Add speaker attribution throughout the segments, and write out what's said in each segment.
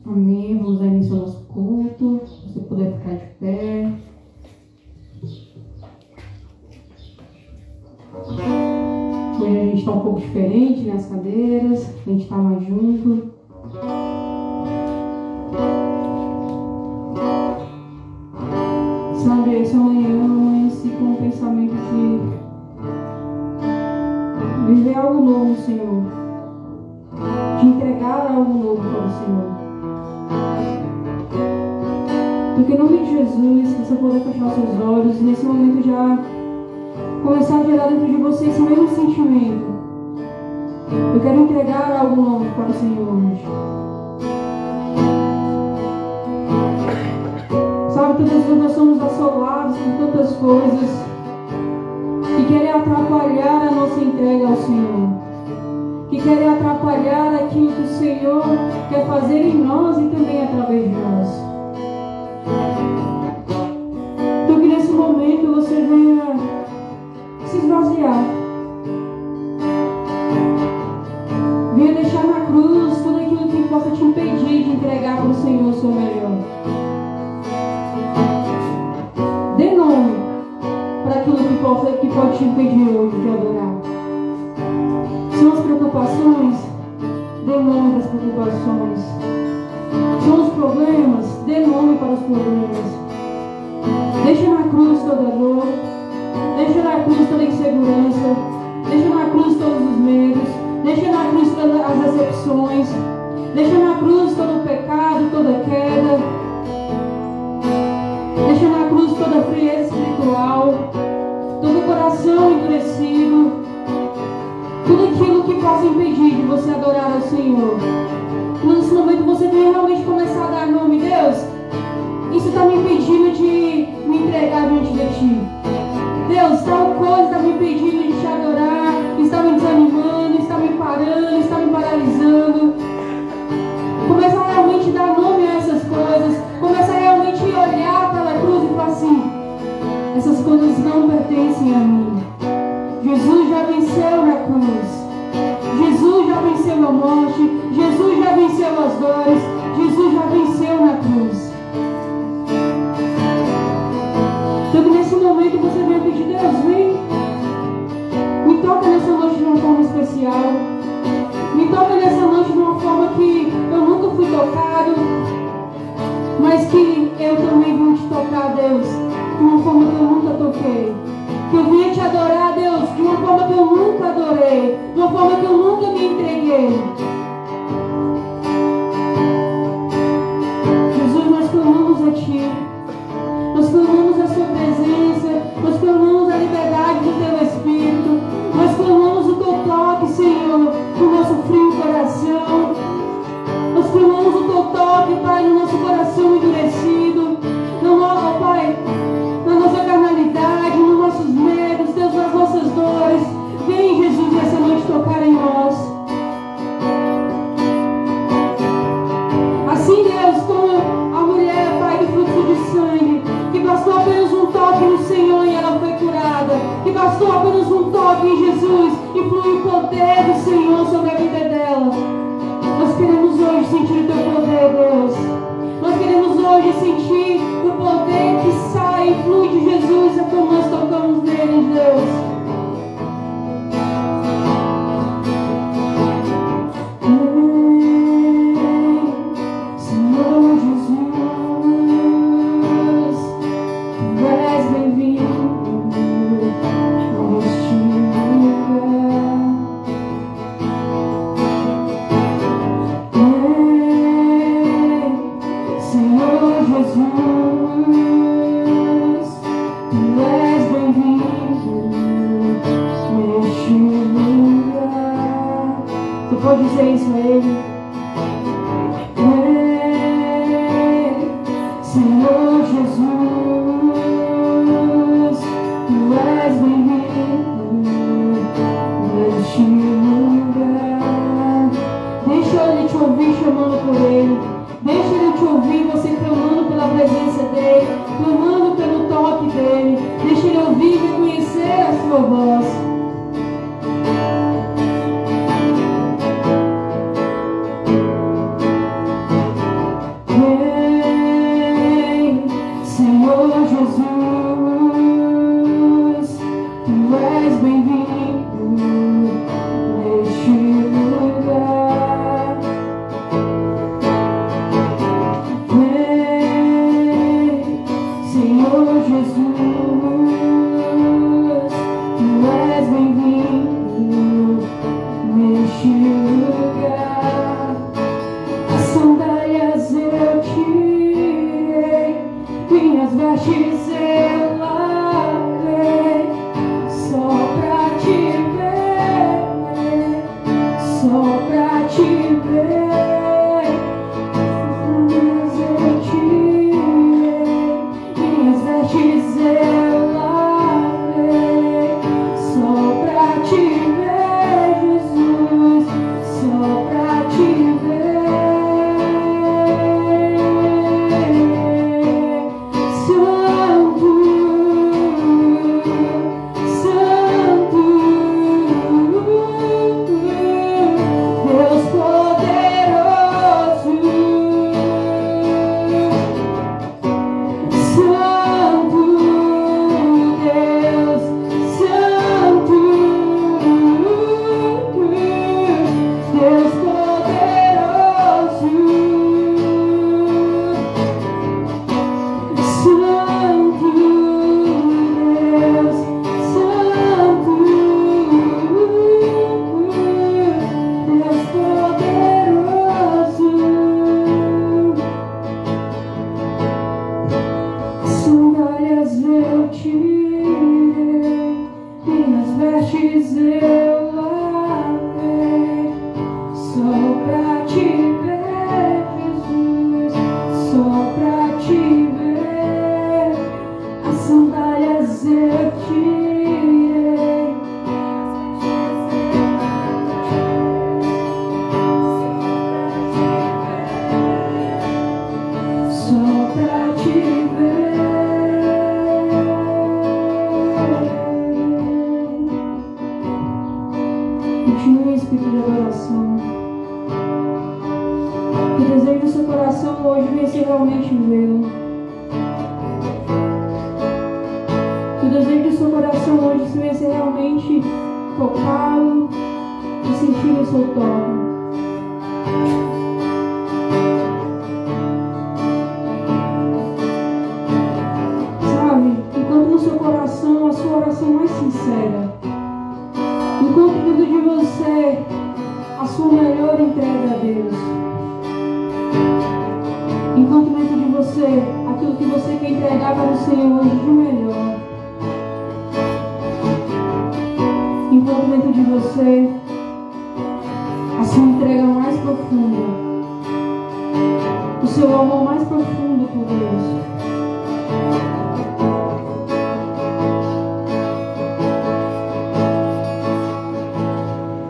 Speaker 1: Amém. Vamos dar início ao nosso culto. Se você puder ficar de pé. Hoje a gente está um pouco diferente nas cadeiras. A gente está mais junto. Sabe, esse amanhã amanheci com o pensamento de viver algo novo, Senhor. De entregar algo novo para o Senhor. Porque em nome de Jesus, se você puder fechar os seus olhos e nesse momento já começar a gerar dentro de você esse mesmo sentimento. Eu quero entregar algo novo para o Senhor hoje. Sabe, todas as vezes nós somos assolados por tantas coisas que querem atrapalhar a nossa entrega ao Senhor. Que querem atrapalhar aquilo que o Senhor quer fazer em nós e também através de nós. Então que nesse momento você venha se esvaziar. Venha deixar na cruz tudo aquilo que possa te impedir de entregar para o Senhor o seu melhor. Dê nome para aquilo que pode te impedir hoje de adorar. São as preocupações? Dê nome para as preocupações. São os problemas? Dê nome para os problemas. Deixa na cruz toda dor. Deixa na cruz toda insegurança. Deixa na cruz todos os medos. Deixa na cruz todas as decepções. Deixa na cruz todo o pecado, toda queda. Deixa na cruz toda a frieza espiritual. Todo o coração endurecido. Tudo aquilo que possa impedir de você adorar ao Senhor. Mas nesse momento você tem realmente começar a dar nome. Deus, isso está me impedindo de me entregar diante de Ti. Deus, tal coisa está me impedindo de Te adorar, está me desanimando, está me parando, está me paralisando. Começa a realmente dar nome a essas coisas. Começa a realmente olhar para a cruz e falar assim: essas coisas não pertencem a mim. Jesus já venceu na cruz. Jesus já venceu a morte. Jesus já venceu as dores. Jesus já venceu na cruz. Então que nesse momento você venha pedir: Deus, vem. Me toca nessa noite de uma forma especial. Me toca nessa noite de uma forma que eu nunca fui tocado. Mas que eu também vou te tocar, Deus, de uma forma que eu nunca toquei. Que eu venha te adorar, Deus, de uma forma que eu nunca adorei, de uma forma que eu nunca me entreguei. Jesus, nós clamamos a Ti, nós clamamos a Sua presença, nós clamamos a liberdade do Teu Espírito, nós clamamos o Teu toque, Senhor, no nosso frio coração, nós clamamos o Teu toque, Pai, no nosso coração endurecido, no nosso, Pai, na nossa carnalidade, nos nossos medos, Deus, nas nossas dores. Vem, Jesus, essa noite tocar em nós. Assim, Deus, como a mulher, Pai, do fluxo de sangue, que bastou apenas um toque no Senhor e ela foi curada, que bastou apenas um toque em Jesus e flui o poder do Senhor sobre a vida dela. Nós queremos hoje sentir o Teu poder, Deus. Nós queremos hoje sentir o poder que sai e flui de Jesus, é como nós tocamos nele, Deus. Senhor Jesus, Tu és bem-vindo neste lugar. Senhor Jesus, Tu és bem-vindo neste lugar. Você pode dizer isso a Ele? Senhor Jesus, Tu és bem-vindo neste lugar. Deixa Ele te ouvir chamando por Ele. Deixa Ele te ouvir, você clamando pela presença dEle, clamando pelo toque dEle. Deixa Ele ouvir e conhecer a sua voz. Vem, Senhor Jesus, Tu és bem-vindo neste lugar. Vem, Senhor Jesus, Tu és bem-vindo neste lugar. As sandálias eu tirei, minhas vestes eu lavei, só pra te ver, só pra te ver. As sandálias eu tirei, minhas vestes eu lavei, só pra te ver, Jesus, só pra te ver. Santo, Santo, Deus poderoso. Santo Deus, Santo Deus poderoso. Santo Deus, Santo Deus poderoso. Sandálias eu tirei, minhas vestes eu lavei, só pra te ver, Jesus, só pra te ver. As sandálias eu tirei, só pra te ver. Continue em espírito de adoração. Que o desejo do seu coração hoje venha ser realmente vê-lo. Que o desejo do seu coração hoje venha ser realmente tocá-lo e sentir o seu toque. Sabe, enquanto no seu coração a sua oração mais sincera, enquanto dentro de você a sua melhor entrega a Deus, enquanto dentro de você aquilo que você quer entregar para o Senhor hoje de melhor, enquanto dentro de você a sua entrega mais profunda, o seu amor mais profundo por Deus,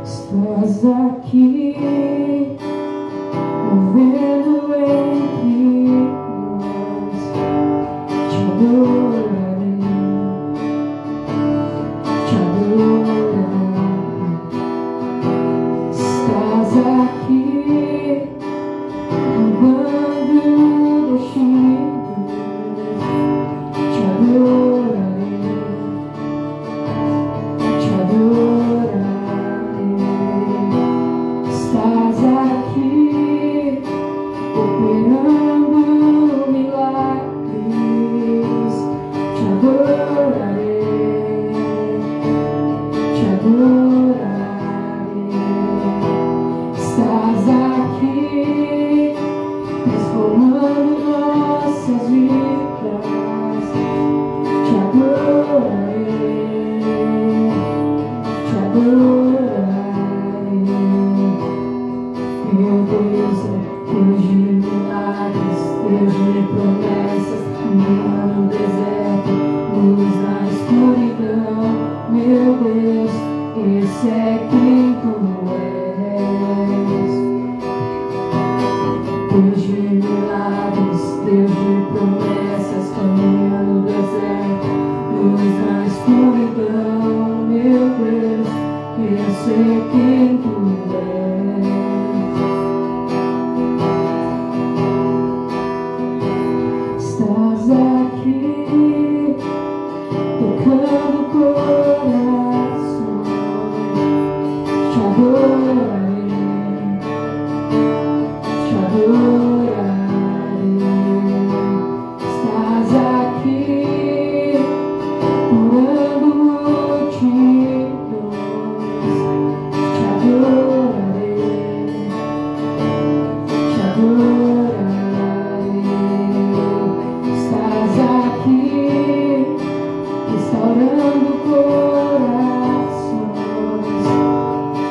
Speaker 1: estás aqui, movendo entre nós, te adorarei, te adorarei. Estás aqui, mudando destinos, te adorarei, te adorarei. Estás aqui, operando milagres, te adorarei, te adorarei. Estás aqui, transformando nossas vidas, te adorarei, te adorarei. Meu Deus é Deus de milagres, Deus de promessas, manna no deserto, luz na escuridão. Meu Deus, esse é quem tu és. Deus de milagres, Deus de promessas, quem tu és. Estás aqui, tocando corações, te adorarei, te adorarei. Estás aqui, curando multidões, te adorarei, te adorarei. Estás aqui, restaurando corações,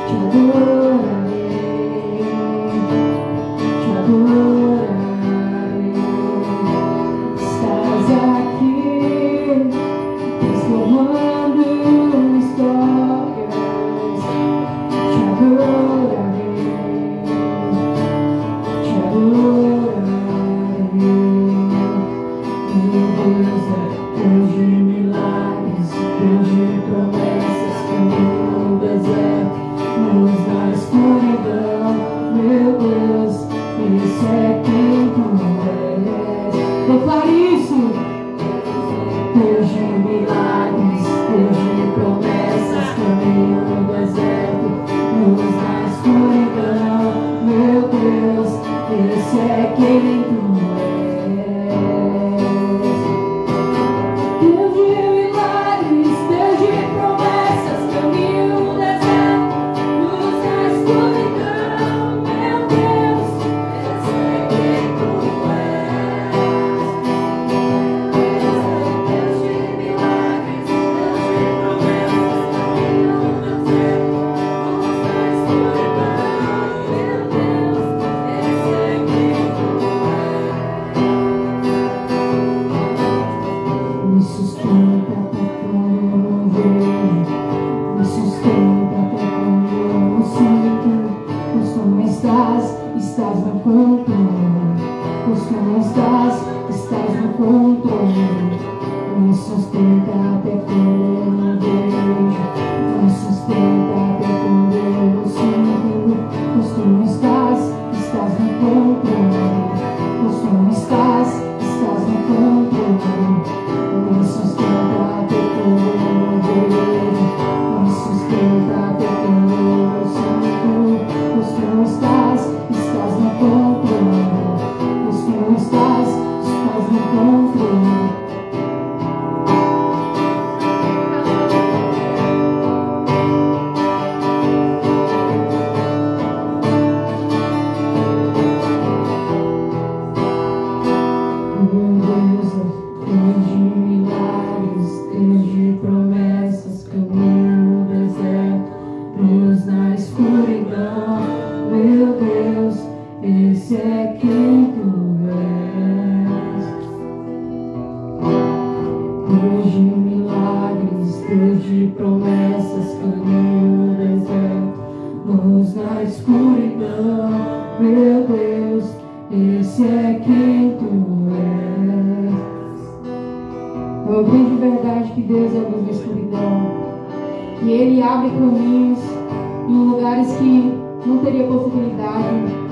Speaker 1: te adorarei, te adorarei. Estás aqui, transformando histórias, te adorarei, te adorarei. Meu Deus é Deus de milagres, Deus de promessas, caminho no deserto, luz na escuridão. Meu Deus, isso é quem tu és. Declare isso. Deus de milagres, Deus de promessas, caminho no deserto, luz na escuridão. Meu Deus, esse é quem tu és. Deus de milagres, Deus de promessas, caminho no deserto, luz na escuridão. Meu Deus, esse é quem tu és. Deus de milagres, Deus de promessas, caminho no deserto, luz na escuridão. Meu Deus, esse é quem tu és. Me sustenta até quando eu não vejo, me sustenta até quando eu não sinto, pois tu não estás no controle, pois tu não estás no controle. Me sustenta até quando eu não vejo, me sustenta até quando eu não sinto, pois tu não estás no controle, pois tu não estás no controle. Me sustenta até quando eu não vejo, me sustenta até quando eu não sinto, pois tu não estás no controle, pois tu não estás no controle. Meu Deus é Deus de milagres, Deus de promessas, caminho no deserto, luz na escuridão. Meu Deus, esse é quem tu és. Deus de milagres, Deus de promessas, caminho no deserto, luz na escuridão. Meu Deus, esse é quem tu és. Eu creio de verdade que Deus é a luz da escuridão, que Ele abre caminhos em lugares que não teria possibilidade.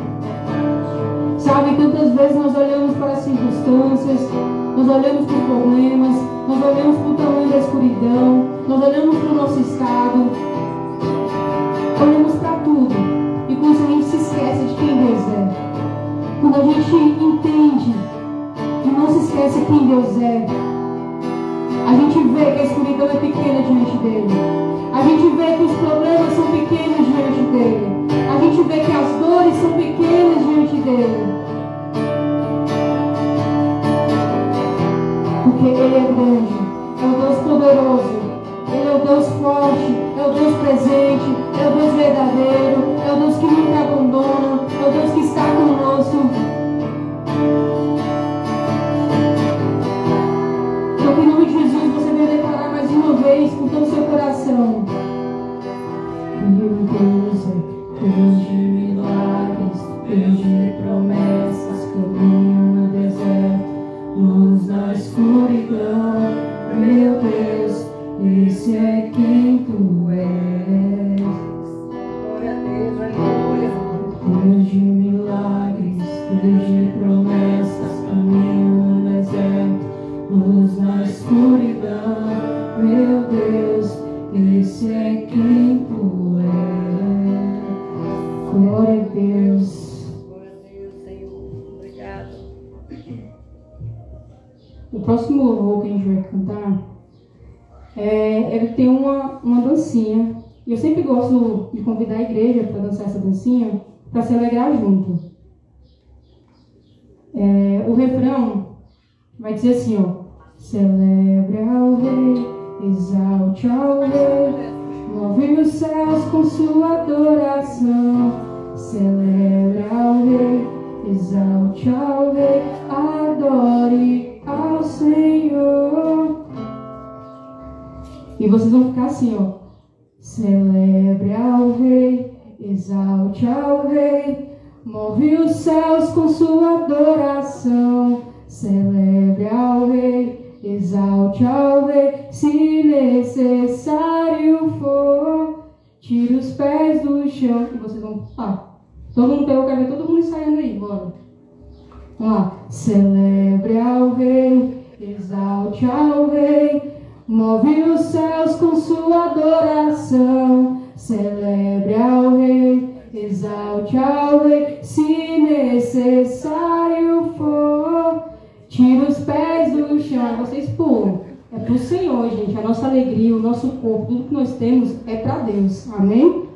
Speaker 1: Sabe, tantas vezes nós olhamos para as circunstâncias, nós olhamos para os problemas, nós olhamos para o tamanho da escuridão, nós olhamos para o nosso estado, olhamos para tudo, e com isso a gente se esquece de quem Deus é. Quando a gente entende e não se esquece quem Deus é, a gente vê que a escuridão é pequena diante dele. A gente vê que os problemas são pequenos diante dele. A gente vê que as dores são pequenas diante dele. Porque Ele é grande, é o Deus poderoso, Ele é o Deus forte, é o Deus presente, é o Deus verdadeiro, é o Deus que nunca abandona, é o Deus que está conosco. Então, em nome de Jesus, você vai declarar mais uma vez com todo o seu coração: meu Deus é Deus de milagres, Deus de promessas, caminho no deserto, luz na escuridão. Meu Deus, esse é quem tu és. Glória a Deus.
Speaker 2: Glória a Deus, Senhor. Obrigado.
Speaker 1: O próximo louvor que a gente vai cantar, ele tem uma dancinha. E eu sempre gosto de convidar a igreja para dançar essa dancinha, para se alegrar junto. O refrão vai dizer assim, ó: celebre ao Rei, exalte ao Rei, move os céus com sua adoração. Celebre ao Rei, exalte ao Rei, adore ao Senhor. E vocês vão ficar assim, ó: celebre ao Rei, exalte ao Rei, move os céus com sua adoração. Celebre ao Rei, exalte ao Rei, se necessário for, tire os pés do chão. E vocês vão todo mundo pegou, quero ver todo mundo ensaiando aí, bora. Vamos lá. Celebre ao Rei, exalte ao Rei, move os céus com sua adoração. Celebre ao Rei, exalte ao Rei, se necessário for, tira os pés do chão. Vocês pulam. É pro Senhor, gente. A nossa alegria, o nosso corpo, tudo que nós temos é para Deus. Amém?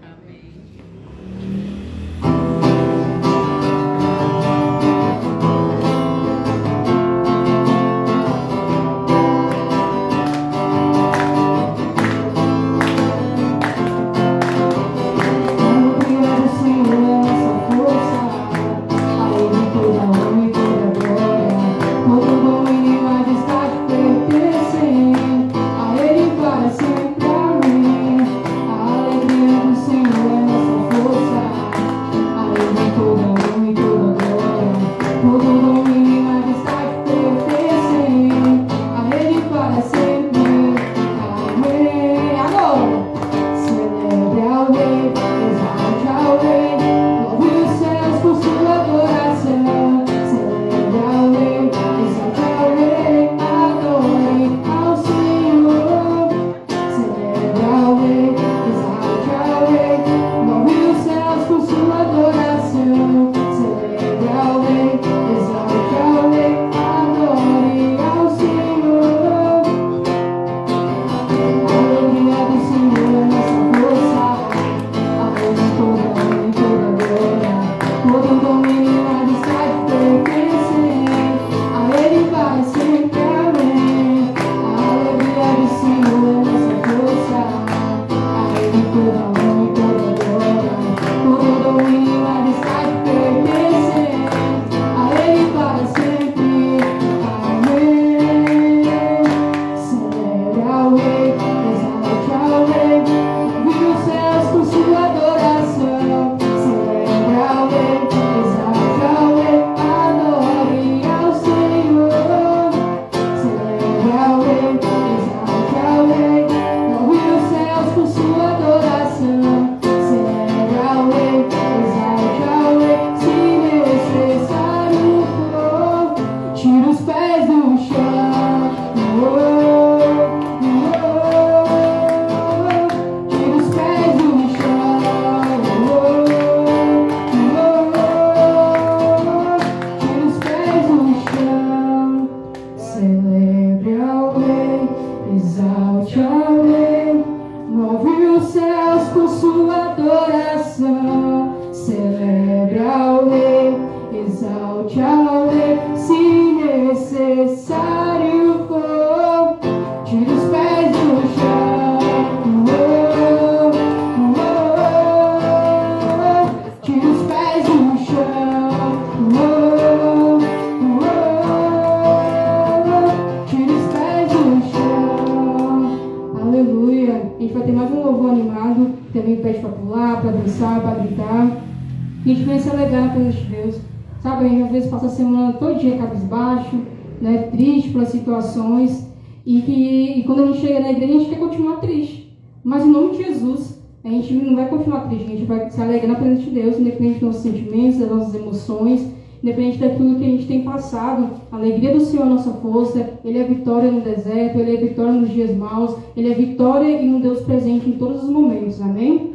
Speaker 1: A gente vem se alegrar na presença de Deus. Sabe, a gente às vezes passa a semana todo dia cabisbaixo, né, triste pelas situações. E quando a gente chega na igreja, a gente quer continuar triste. Mas em nome de Jesus, a gente não vai continuar triste, a gente vai se alegrar na presença de Deus, independente dos nossos sentimentos, das nossas emoções, independente daquilo que a gente tem passado. A alegria do Senhor é a nossa força. Ele é vitória no deserto, Ele é vitória nos dias maus, Ele é vitória e um Deus presente em todos os momentos. Amém?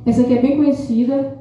Speaker 1: Essa aqui é bem conhecida.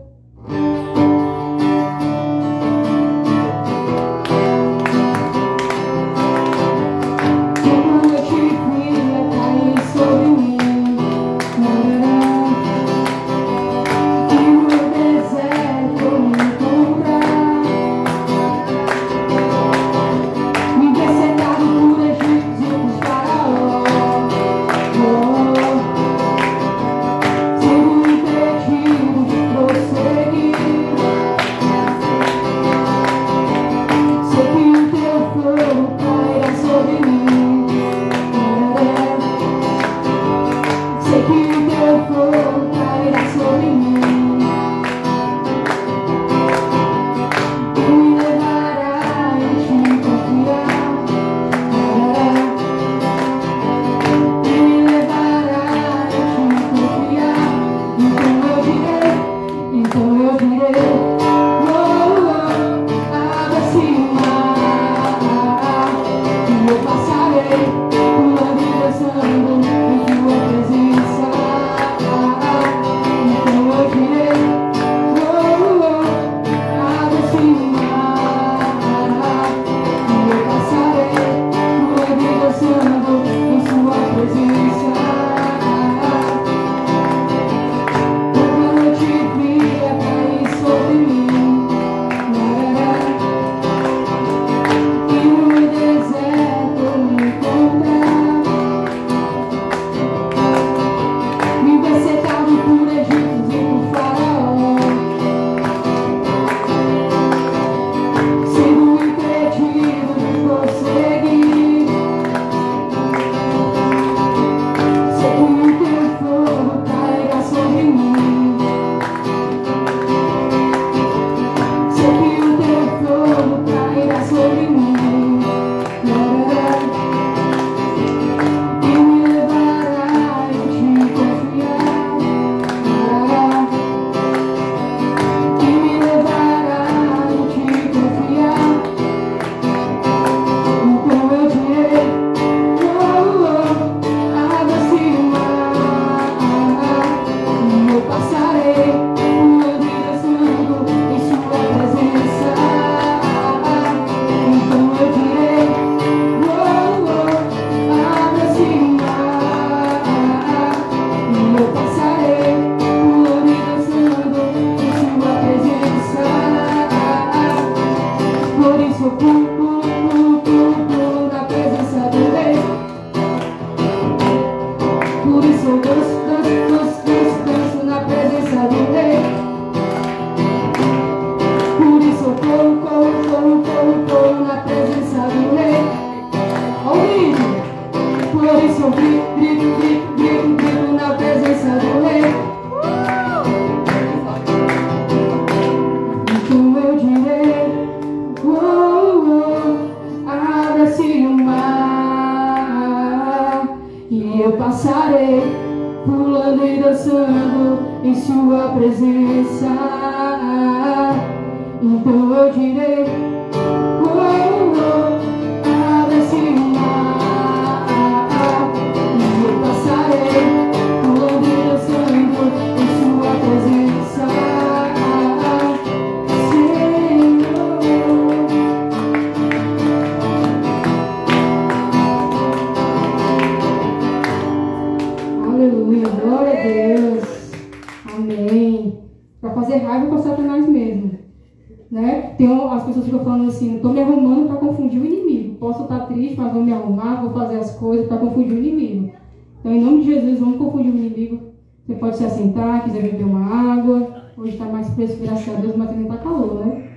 Speaker 1: As pessoas ficam falando assim, estou me arrumando para confundir o inimigo. Posso estar triste, mas vou me arrumar, vou fazer as coisas para confundir o inimigo. Então, em nome de Jesus, vamos confundir o inimigo. Você pode se assentar, quiser beber uma água. Hoje está mais fresco, graças a Deus, mas também está calor, né?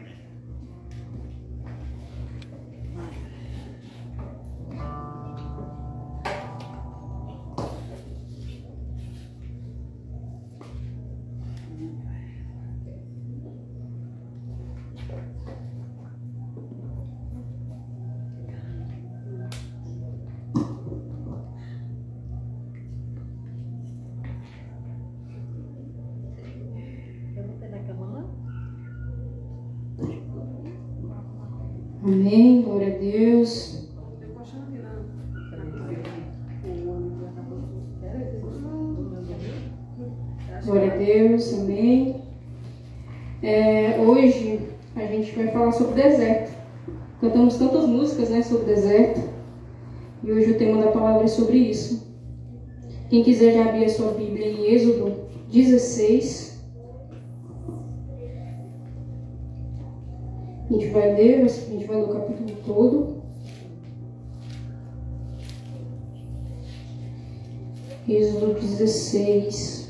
Speaker 1: Amém. Glória a Deus. Glória a Deus. Amém. Hoje a gente vai falar sobre o deserto. Cantamos tantas músicas, né, sobre o deserto. E hoje o tema da palavra é sobre isso. Quem quiser já abrir a sua Bíblia em Êxodo 16. A gente vai ler o capítulo todo. Êxodo 16.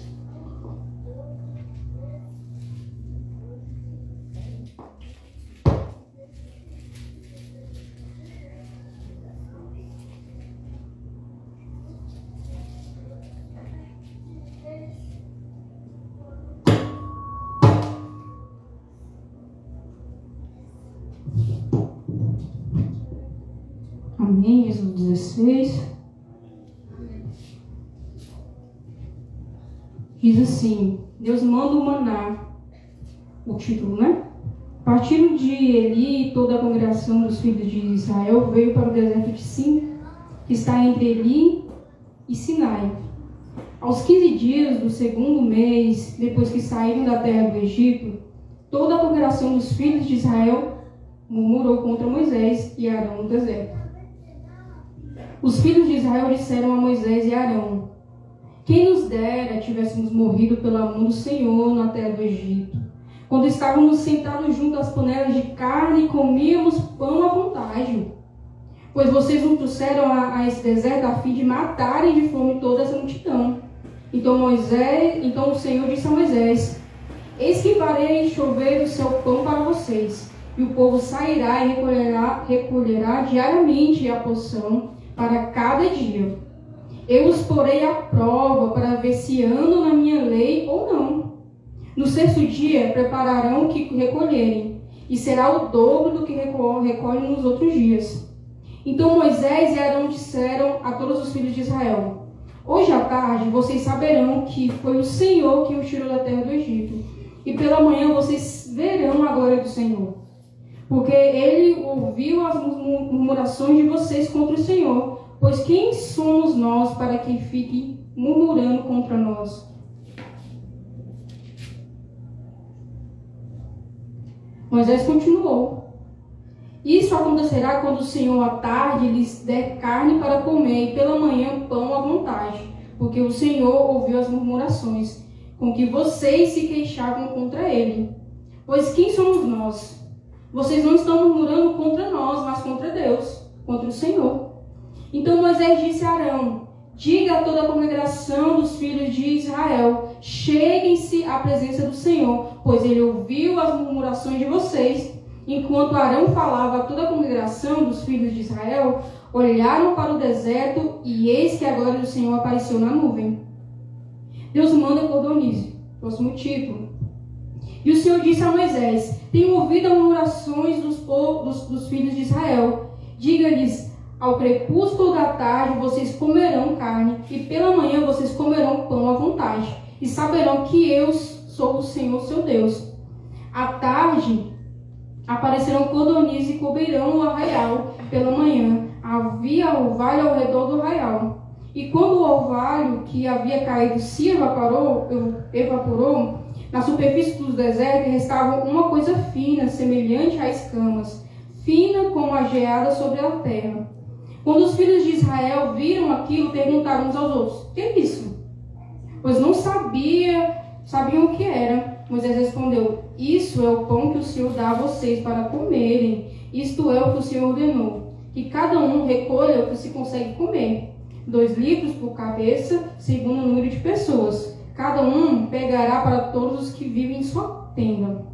Speaker 1: Amém, Êxodo 16. Diz assim: Deus manda o maná, o título, né? Partindo de Eli e toda a congregação dos filhos de Israel veio para o deserto de Sin, que está entre Eli e Sinai. Aos 15 dias do segundo mês, depois que saíram da terra do Egito, toda a congregação dos filhos de Israel murmurou contra Moisés e Arão no deserto. Os filhos de Israel disseram a Moisés e Arão: quem nos dera tivéssemos morrido pela mão do Senhor na terra do Egito, quando estávamos sentados junto às panelas de carne e comíamos pão à vontade. Pois vocês nos trouxeram a esse deserto a fim de matarem de fome toda essa multidão. Então o Senhor disse a Moisés: eis que farei chover do céu pão para vocês, e o povo sairá e recolherá diariamente a porção para cada dia. Eu os porei à prova para ver se andam na minha lei ou não. No sexto dia prepararão o que recolherem, e será o dobro do que recolhem nos outros dias. Então Moisés e Arão disseram a todos os filhos de Israel: hoje à tarde vocês saberão que foi o Senhor que os tirou da terra do Egito, e pela manhã vocês verão a glória do Senhor. Porque ele ouviu as murmurações de vocês contra o Senhor, pois quem somos nós para que fiquem murmurando contra nós? Moisés continuou: isso acontecerá quando o Senhor à tarde lhes der carne para comer e pela manhã pão à vontade, porque o Senhor ouviu as murmurações com que vocês se queixavam contra ele. Pois quem somos nós? Vocês não estão murmurando contra nós, mas contra Deus, contra o Senhor. Então Moisés disse a Arão: diga a toda a congregação dos filhos de Israel: cheguem-se à presença do Senhor, pois ele ouviu as murmurações de vocês. Enquanto Arão falava a toda a congregação dos filhos de Israel, olharam para o deserto, e eis que a glória do Senhor apareceu na nuvem. Deus manda cordonize. Próximo título. E o Senhor disse a Moisés: tenho ouvido as murmurações dos filhos de Israel. Diga-lhes: ao crepúsculo da tarde vocês comerão carne, e pela manhã vocês comerão pão à vontade, e saberão que eu sou o Senhor seu Deus. À tarde aparecerão cordonize e cobrirão o arraial. Pela manhã havia orvalho ao redor do arraial. E quando o orvalho que havia caído se evaporou, na superfície do deserto restava uma coisa fina, semelhante a escamas, fina como a geada sobre a terra. Quando os filhos de Israel viram aquilo, perguntaram uns aos outros: que é isso? Pois não sabiam o que era. Moisés respondeu: isso é o pão que o Senhor dá a vocês para comerem. Isto é o que o Senhor ordenou, que cada um recolha o que se consegue comer, 2 litros por cabeça, segundo o número de pessoas. Cada um pegará para todos os que vivem em sua tenda.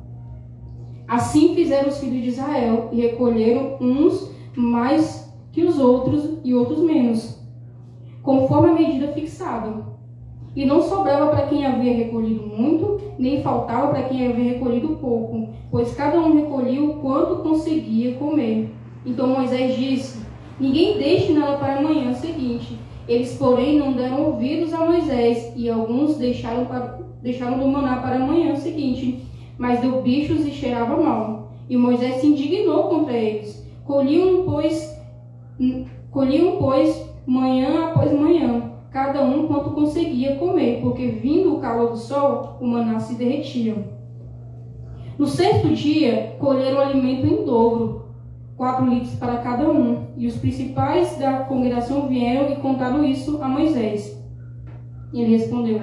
Speaker 1: Assim fizeram os filhos de Israel, e recolheram uns mais que os outros, e outros menos, conforme a medida fixada. E não sobrava para quem havia recolhido muito, nem faltava para quem havia recolhido pouco, pois cada um recolhia o quanto conseguia comer. Então Moisés disse: ninguém deixe nada para a manhã seguinte. Eles, porém, não deram ouvidos a Moisés, e alguns deixaram do maná para a manhã seguinte, mas deu bichos e cheirava mal. E Moisés se indignou contra eles,
Speaker 3: Colhiam, pois, manhã após manhã, cada um quanto conseguia comer, porque vindo o calor do sol, o maná se derretia. No sexto dia, colheram alimento em dobro, 4 litros para cada um, e os principais da congregação vieram e contaram isso a Moisés. Ele respondeu: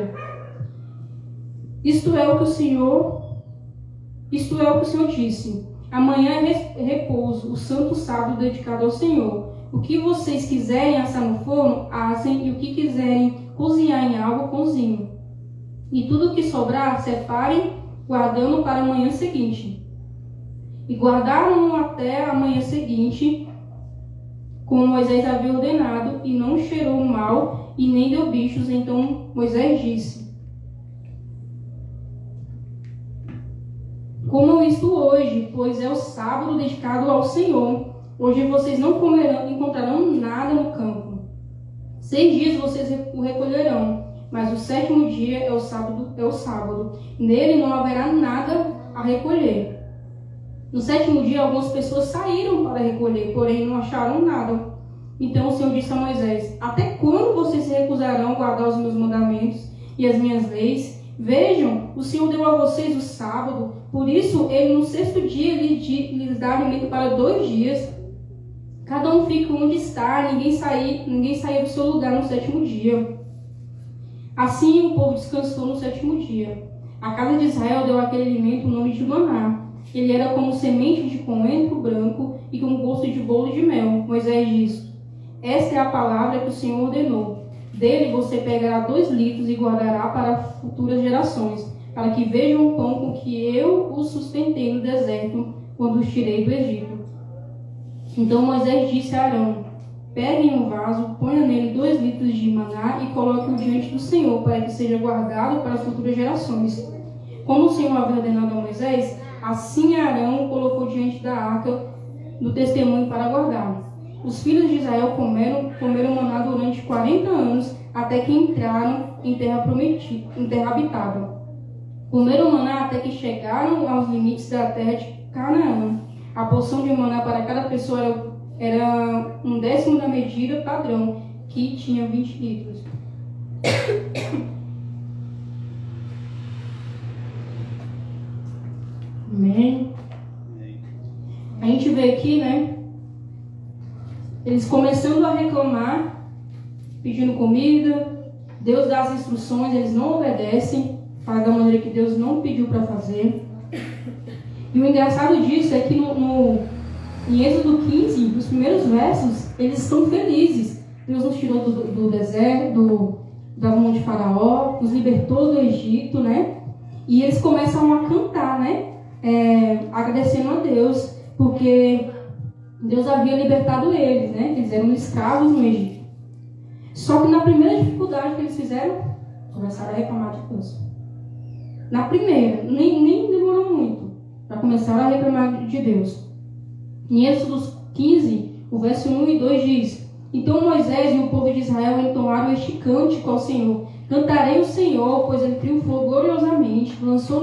Speaker 3: Isto é o que o Senhor disse. Amanhã é repouso, o santo sábado dedicado ao Senhor. O que vocês quiserem assar no forno, assem, e o que quiserem cozinhar em água, cozinhem. E tudo o que sobrar, separem, guardando para a manhã seguinte. E guardaram até a manhã seguinte, como Moisés havia ordenado, e não cheirou mal, e nem deu bichos. Então Moisés disse: Comam isto hoje, pois é o sábado dedicado ao Senhor. Hoje vocês não encontrarão nada no campo. 6 dias vocês o recolherão, mas o 7º dia é o sábado. Nele não haverá nada a recolher. No 7º dia, algumas pessoas saíram para recolher, porém não acharam nada. Então o Senhor disse a Moisés: Até quando vocês se recusarão a guardar os meus mandamentos e as minhas leis? Vejam, o Senhor deu a vocês o sábado, por isso ele no 6º dia lhes dá alimento para 2 dias. Cada um fica onde está, ninguém sair do seu lugar no 7º dia. Assim o povo descansou no 7º dia. A casa de Israel deu àquele alimento o nome de maná. Ele era como semente de coentro branco e com gosto de bolo de mel. Moisés disse: Esta é a palavra que o Senhor ordenou. Dele você pegará 2 litros e guardará para futuras gerações, para que vejam o pão com que eu os sustentei no deserto, quando os tirei do Egito. Então Moisés disse a Arão: Peguem um vaso, ponha nele 2 litros de maná e coloque-o diante do Senhor, para que seja guardado para as futuras gerações. Como o Senhor havia ordenado a Moisés, assim Arão o colocou diante da arca do testemunho para guardar. Os filhos de Israel comeram maná durante 40 anos, até que entraram em terra prometida, em terra habitada. Comeram maná até que chegaram aos limites da terra de Canaã. A porção de maná para cada pessoa era 1/10 da medida padrão, que tinha 20 litros. Amém. A gente vê aqui, né? Eles começando a reclamar, pedindo comida. Deus dá as instruções, eles não obedecem, faz da maneira que Deus não pediu para fazer. E o engraçado disso é que em Êxodo 15, nos primeiros versos, eles estão felizes. Deus nos tirou do deserto, da mão de Faraó, nos libertou do Egito, né? E eles começam a cantar, né? Agradecendo a Deus, porque Deus havia libertado eles, né? Eles eram escravos no Egito. Só que na primeira dificuldade que eles fizeram, começaram a reclamar de Deus. Na primeira, nem demorou muito para começar a reclamar de Deus. Em Êxodo 15, o verso 1 e 2 diz: Então Moisés e o povo de Israel entoaram este cântico ao Senhor: Cantarei o Senhor, pois ele triunfou gloriosamente, lançou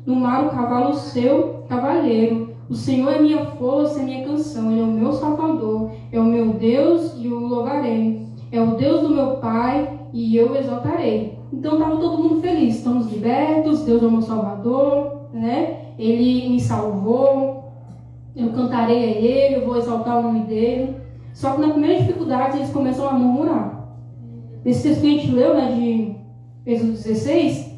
Speaker 3: no mar o cavalo seu cavaleiro. O Senhor é minha força, é minha canção, Ele é o meu Salvador, é o meu Deus e o louvarei. É o Deus do meu Pai e eu o exaltarei. Então estava todo mundo feliz, estamos libertos, Deus é o meu Salvador, né? Ele me salvou, eu cantarei a Ele, eu vou exaltar o nome dEle. Só que na primeira dificuldade eles começam a murmurar. Nesse texto que a gente leu, né, de Êxodo 16,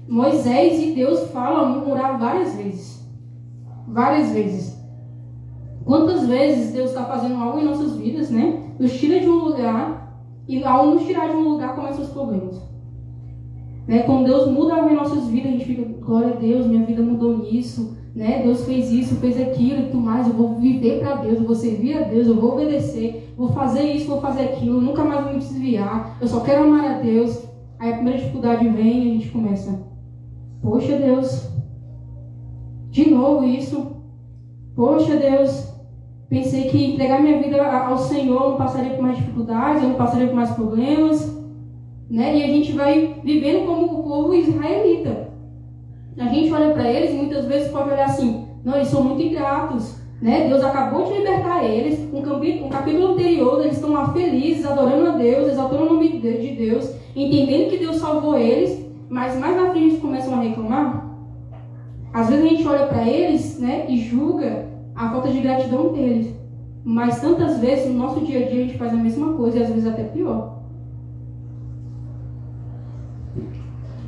Speaker 3: Moisés e Deus falam a murmurar várias vezes. Várias vezes. Quantas vezes Deus está fazendo algo em nossas vidas, né? Nos tira de um lugar, e ao nos tirar de um lugar começam os problemas. Né? Quando Deus muda algo em nossas vidas, a gente fica: glória a Deus, minha vida mudou nisso, né? Deus fez isso, fez aquilo e tudo mais. Eu vou viver para Deus, eu vou servir a Deus, eu vou obedecer, vou fazer isso, vou fazer aquilo, nunca mais vou me desviar, eu só quero amar a Deus. Aí a primeira dificuldade vem e a gente começa: poxa Deus, de novo isso. Poxa Deus, pensei que entregar minha vida ao Senhor eu não passaria por mais dificuldades, eu não passaria por mais problemas, né? E a gente vai vivendo como o povo israelita. A gente olha para eles e muitas vezes pode olhar assim: não, eles são muito ingratos, né? Deus acabou de libertar eles. Um capítulo anterior, eles estão lá felizes, adorando a Deus, exaltando o nome de Deus, entendendo que Deus salvou eles, mas mais na frente eles começam a reclamar. Às vezes a gente olha para eles, né, e julga a falta de gratidão deles. Mas tantas vezes no nosso dia a dia a gente faz a mesma coisa e às vezes até pior.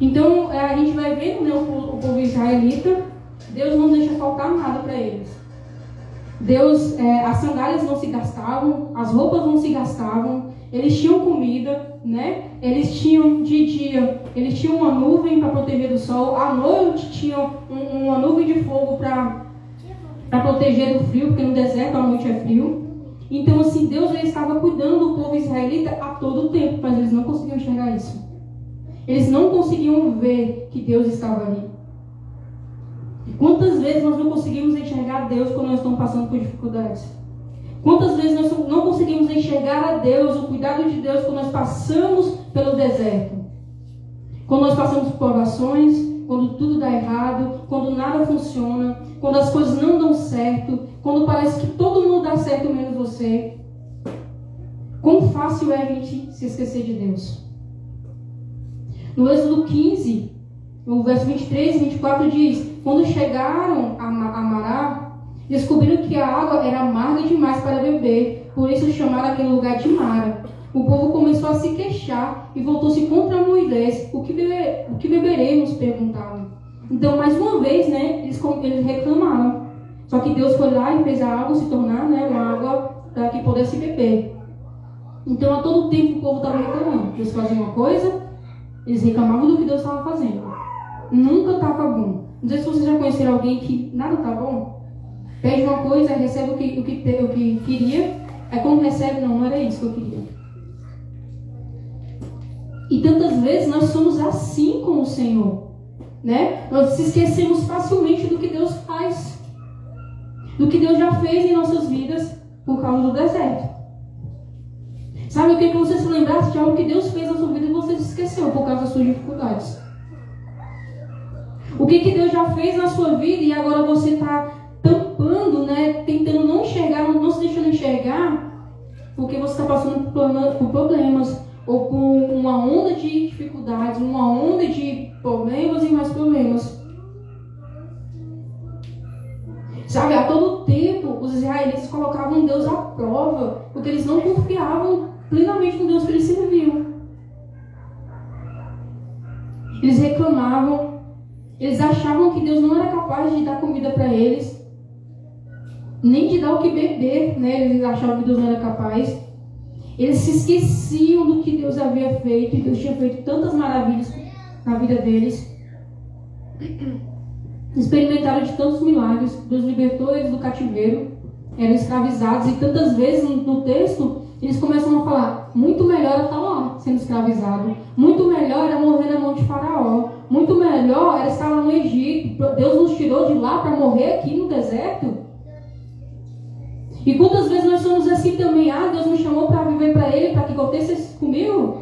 Speaker 3: Então a gente vai vendo, né, o povo israelita, Deus não deixa faltar nada para eles. Deus, as sandálias não se gastavam, as roupas não se gastavam, eles tinham comida, né? Eles tinham de dia, eles tinham uma nuvem para proteger do sol, à noite tinham uma nuvem de fogo para proteger do frio, porque no deserto a noite é frio. Então assim, Deus já estava cuidando do povo israelita a todo tempo, mas eles não conseguiam enxergar isso. Eles não conseguiam ver que Deus estava ali. Quantas vezes nós não conseguimos enxergar Deus quando nós estamos passando por dificuldades? Quantas vezes nós não conseguimos enxergar a Deus, o cuidado de Deus, quando nós passamos pelo deserto? Quando nós passamos por provações, quando tudo dá errado, quando nada funciona, quando as coisas não dão certo, quando parece que todo mundo dá certo menos você. Quão fácil é a gente se esquecer de Deus. No Êxodo 15, no verso 23 e 24 diz: quando chegaram a Mará, descobriram que a água era amarga demais para beber, por isso chamaram aquele lugar de Mara. O povo começou a se queixar e voltou-se contra Moisés. O que beberemos? Perguntaram. Então, mais uma vez, né, eles reclamaram. Só que Deus foi lá e fez a água se tornar, né, uma água para que pudesse beber. Então, a todo tempo o povo estava reclamando. Eles faziam uma coisa, eles reclamavam do que Deus estava fazendo. Nunca estava bom. Não sei se vocês já conheceram alguém que nada está bom. Pede uma coisa, recebe o que queria. Aí quando recebe, não era isso que eu queria. E tantas vezes nós somos assim com o Senhor, né? Nós se esquecemos facilmente do que Deus faz, do que Deus já fez em nossas vidas por causa do deserto. Sabe o que você se lembrasse de algo que Deus fez na sua vida e você se esqueceu por causa das suas dificuldades? O que Deus já fez na sua vida e agora você está tampando, né? Tentando não enxergar, não se deixando enxergar, porque você está passando por problemas, ou por uma onda de dificuldades, uma onda de problemas e mais problemas. Sabe, a todo tempo os israelitas colocavam Deus à prova, porque eles não confiavam plenamente no Deus que eles serviam. Eles reclamavam, eles achavam que Deus não era capaz de dar comida para eles, nem de dar o que beber, né? Eles achavam que Deus não era capaz. Eles se esqueciam do que Deus havia feito, e Deus tinha feito tantas maravilhas na vida deles. Experimentaram de tantos milagres. Deus libertou eles do cativeiro, eram escravizados, e tantas vezes no texto eles começam a falar: muito melhor estar lá sendo escravizado, muito melhor era morrer na mão de Faraó, muito melhor era estar lá no Egito. Deus nos tirou de lá para morrer aqui no deserto. E quantas vezes nós somos assim também? Ah, Deus me chamou para viver para Ele, para que acontecesse comigo.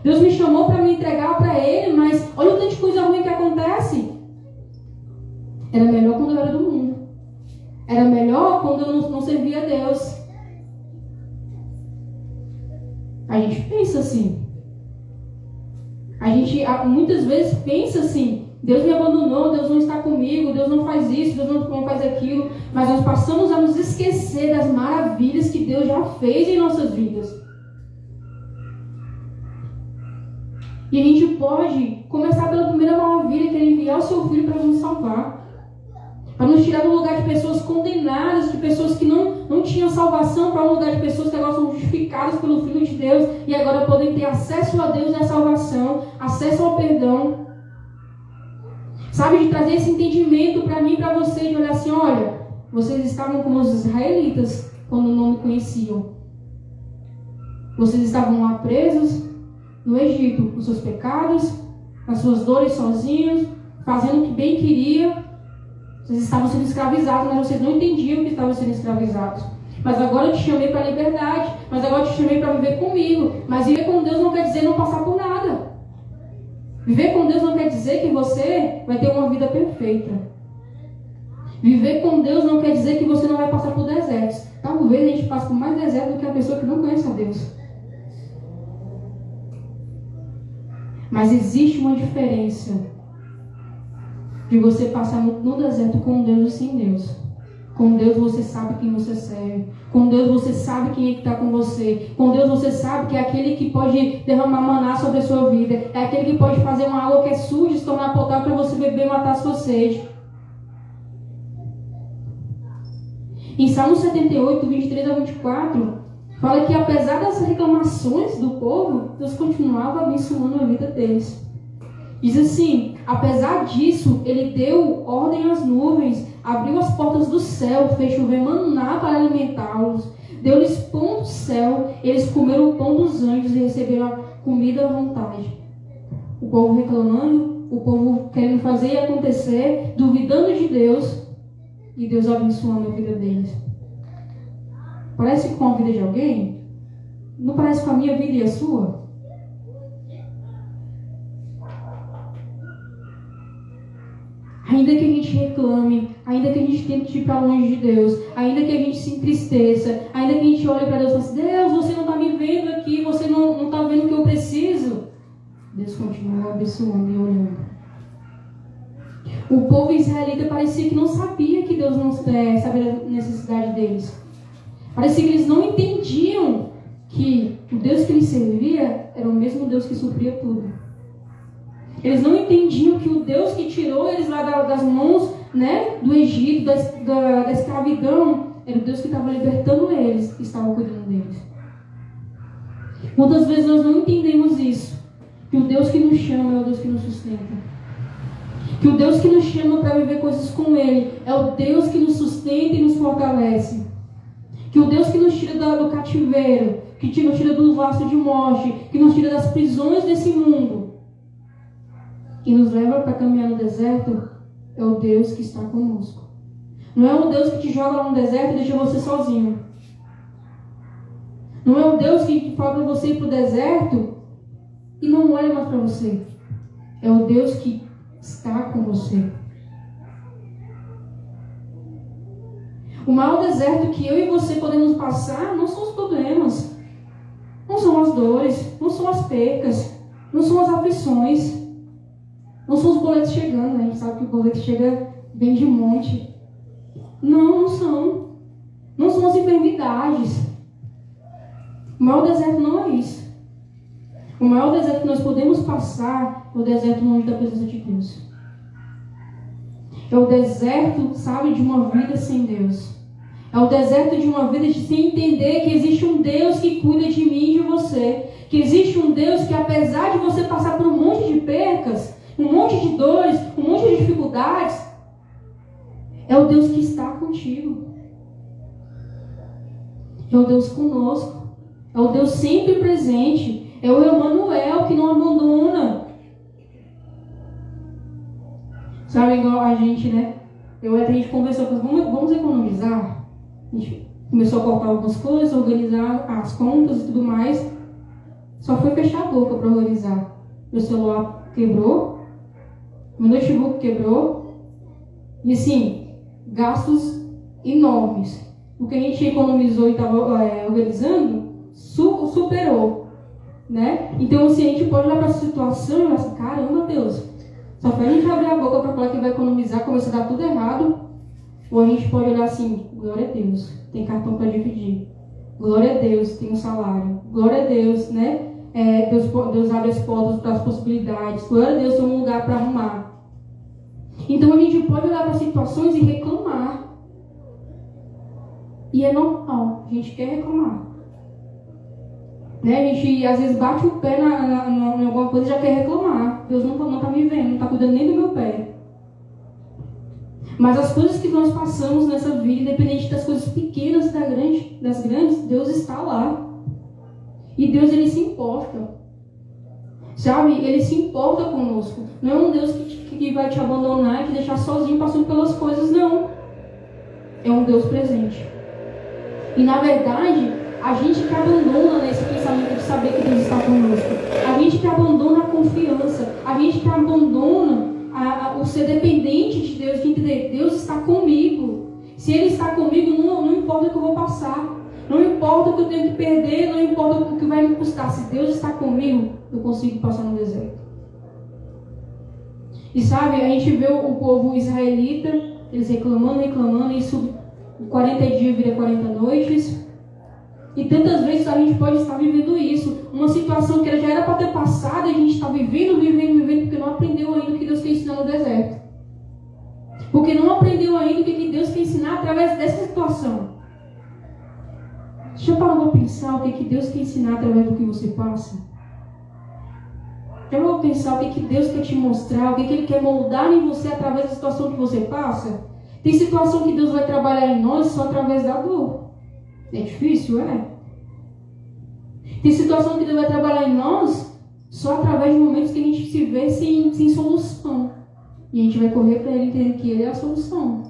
Speaker 3: Deus me chamou para me entregar para Ele, mas olha o tanto de coisa ruim que acontece. Era melhor quando eu era do mundo. Era melhor quando eu não servia a Deus. A gente pensa assim. A gente muitas vezes pensa assim: Deus me abandonou, Deus não está comigo, Deus não faz isso, Deus não faz aquilo. Mas nós passamos a nos esquecer das maravilhas que Deus já fez em nossas vidas. E a gente pode começar pela primeira maravilha, que é enviar o seu Filho para nos salvar. Para nos tirar do lugar de pessoas condenadas, de pessoas que não tinham salvação, para um lugar de pessoas que agora são justificadas pelo Filho de Deus e agora podem ter acesso a Deus e a salvação, acesso ao perdão. Sabe, de trazer esse entendimento para mim e para você, de olhar assim: olha, vocês estavam como os israelitas quando não me conheciam. Vocês estavam lá presos no Egito, com seus pecados, as suas dores sozinhos, fazendo o que bem queria. Vocês estavam sendo escravizados, mas vocês não entendiam que estavam sendo escravizados. Mas agora eu te chamei para a liberdade, mas agora eu te chamei para viver comigo. Mas viver com Deus não quer dizer não passar por nada. Viver com Deus não quer dizer que você vai ter uma vida perfeita. Viver com Deus não quer dizer que você não vai passar por desertos. Talvez a gente passe por mais deserto do que a pessoa que não conhece a Deus. Mas existe uma diferença de você passar no deserto com Deus e sem Deus. Com Deus você sabe quem você serve. Com Deus você sabe quem é que está com você. Com Deus você sabe que é aquele que pode derramar maná sobre a sua vida. É aquele que pode fazer uma água que é suja e se tornar potável para você beber e matar a sua sede. Em Salmo 78, 23 a 24, fala que apesar das reclamações do povo, Deus continuava abençoando a vida deles. Diz assim: apesar disso, ele deu ordem às nuvens, abriu as portas do céu, fez chover maná para alimentá-los, deu-lhes pão do céu, eles comeram o pão dos anjos e receberam a comida à vontade. O povo reclamando, o povo querendo fazer e acontecer, duvidando de Deus, e Deus abençoando a vida deles. Parece com a vida de alguém? Não parece com a minha vida e a sua? Ainda que a gente reclame, ainda que a gente tente ir para longe de Deus, ainda que a gente se entristeça, ainda que a gente olhe para Deus e fale assim: Deus, você não está me vendo aqui, você não está vendo o que eu preciso. Deus continua abençoando e olhando. O povo israelita parecia que não sabia que Deus não sabia a necessidade deles. Parecia que eles não entendiam que o Deus que eles servia era o mesmo Deus que supria tudo. Eles não entendiam que o Deus que tirou eles lá das mãos, né, do Egito, da escravidão, era o Deus que estava libertando eles e estava cuidando deles. Muitas vezes nós não entendemos isso. Que o Deus que nos chama é o Deus que nos sustenta. Que o Deus que nos chama para viver coisas com Ele é o Deus que nos sustenta e nos fortalece. Que o Deus que nos tira do cativeiro, que nos tira do laço de morte, que nos tira das prisões desse mundo, que nos leva para caminhar no deserto, é o Deus que está conosco. Não é o Deus que te joga lá no deserto e deixa você sozinho. Não é o Deus que fala para você ir para o deserto e não olha mais para você. É o Deus que está com você. O maior deserto que eu e você podemos passar não são os problemas, não são as dores, não são as percas, não são as aflições, não são os boletos chegando, né? A gente sabe que o boleto chega bem de monte. Não são. Não são as enfermidades. O maior deserto não é isso. O maior deserto que nós podemos passar é o deserto longe da presença de Deus. É o deserto, sabe, de uma vida sem Deus. É o deserto de uma vida de sem entender que existe um Deus que cuida de mim e de você. Que existe um Deus que, apesar de você passar por um monte de percas, um monte de dores, um monte de dificuldades, é o Deus que está contigo. É o Deus conosco. É o Deus sempre presente. É o Emanuel que não abandona. Sabe, igual a gente, né? A gente conversou, vamos economizar. A gente começou a colocar algumas coisas, organizar as contas e tudo mais. Só foi fechar a boca para organizar. Meu celular quebrou, meu notebook quebrou. E assim, gastos enormes. O que a gente economizou e estava organizando, superou. Né? Então, assim, a gente pode olhar para essa situação e falar assim: caramba, Deus, só faz a gente abrir a boca para falar que vai economizar, começa a dar tudo errado. Ou a gente pode olhar assim: glória a Deus, tem cartão para dividir. Glória a Deus, tem um salário. Glória a Deus, né? Deus abre as portas para as possibilidades. Glória a Deus, tem um lugar para arrumar. Então a gente pode olhar para situações e reclamar. E é normal, a gente quer reclamar. Né? A gente às vezes bate o pé em alguma coisa e já quer reclamar. Deus não está me vendo, não está cuidando nem do meu pé. Mas as coisas que nós passamos nessa vida, independente das coisas pequenas e das grandes, Deus está lá. E Deus, Ele se importa. Sabe? Ele se importa conosco. Não é um Deus que vai te abandonar e te deixar sozinho passando pelas coisas, não. É um Deus presente. E na verdade, a gente que abandona nesse pensamento de saber que Deus está conosco. A gente que abandona a confiança. A gente que abandona o ser dependente de Deus, de entender, Deus está comigo. Se Ele está comigo, não importa o que eu vou passar. Não importa o que eu tenho que perder, não importa o que vai me custar. Se Deus está comigo, eu consigo passar no deserto. E sabe, a gente vê o povo israelita, eles reclamando, isso 40 dias vira 40 noites. E tantas vezes a gente pode estar vivendo isso. Uma situação que já era para ter passado, e a gente está vivendo, porque não aprendeu ainda o que Deus quer ensinar no deserto. Porque não aprendeu ainda o que Deus quer ensinar através dessa situação. Já parou para pensar o que Deus quer ensinar através do que você passa? Já parou para pensar o que Deus quer te mostrar, o que Ele quer moldar em você através da situação que você passa? Tem situação que Deus vai trabalhar em nós só através da dor. É difícil, é? Tem situação que Deus vai trabalhar em nós só através de momentos que a gente se vê sem solução. E a gente vai correr para Ele, entender que Ele é a solução.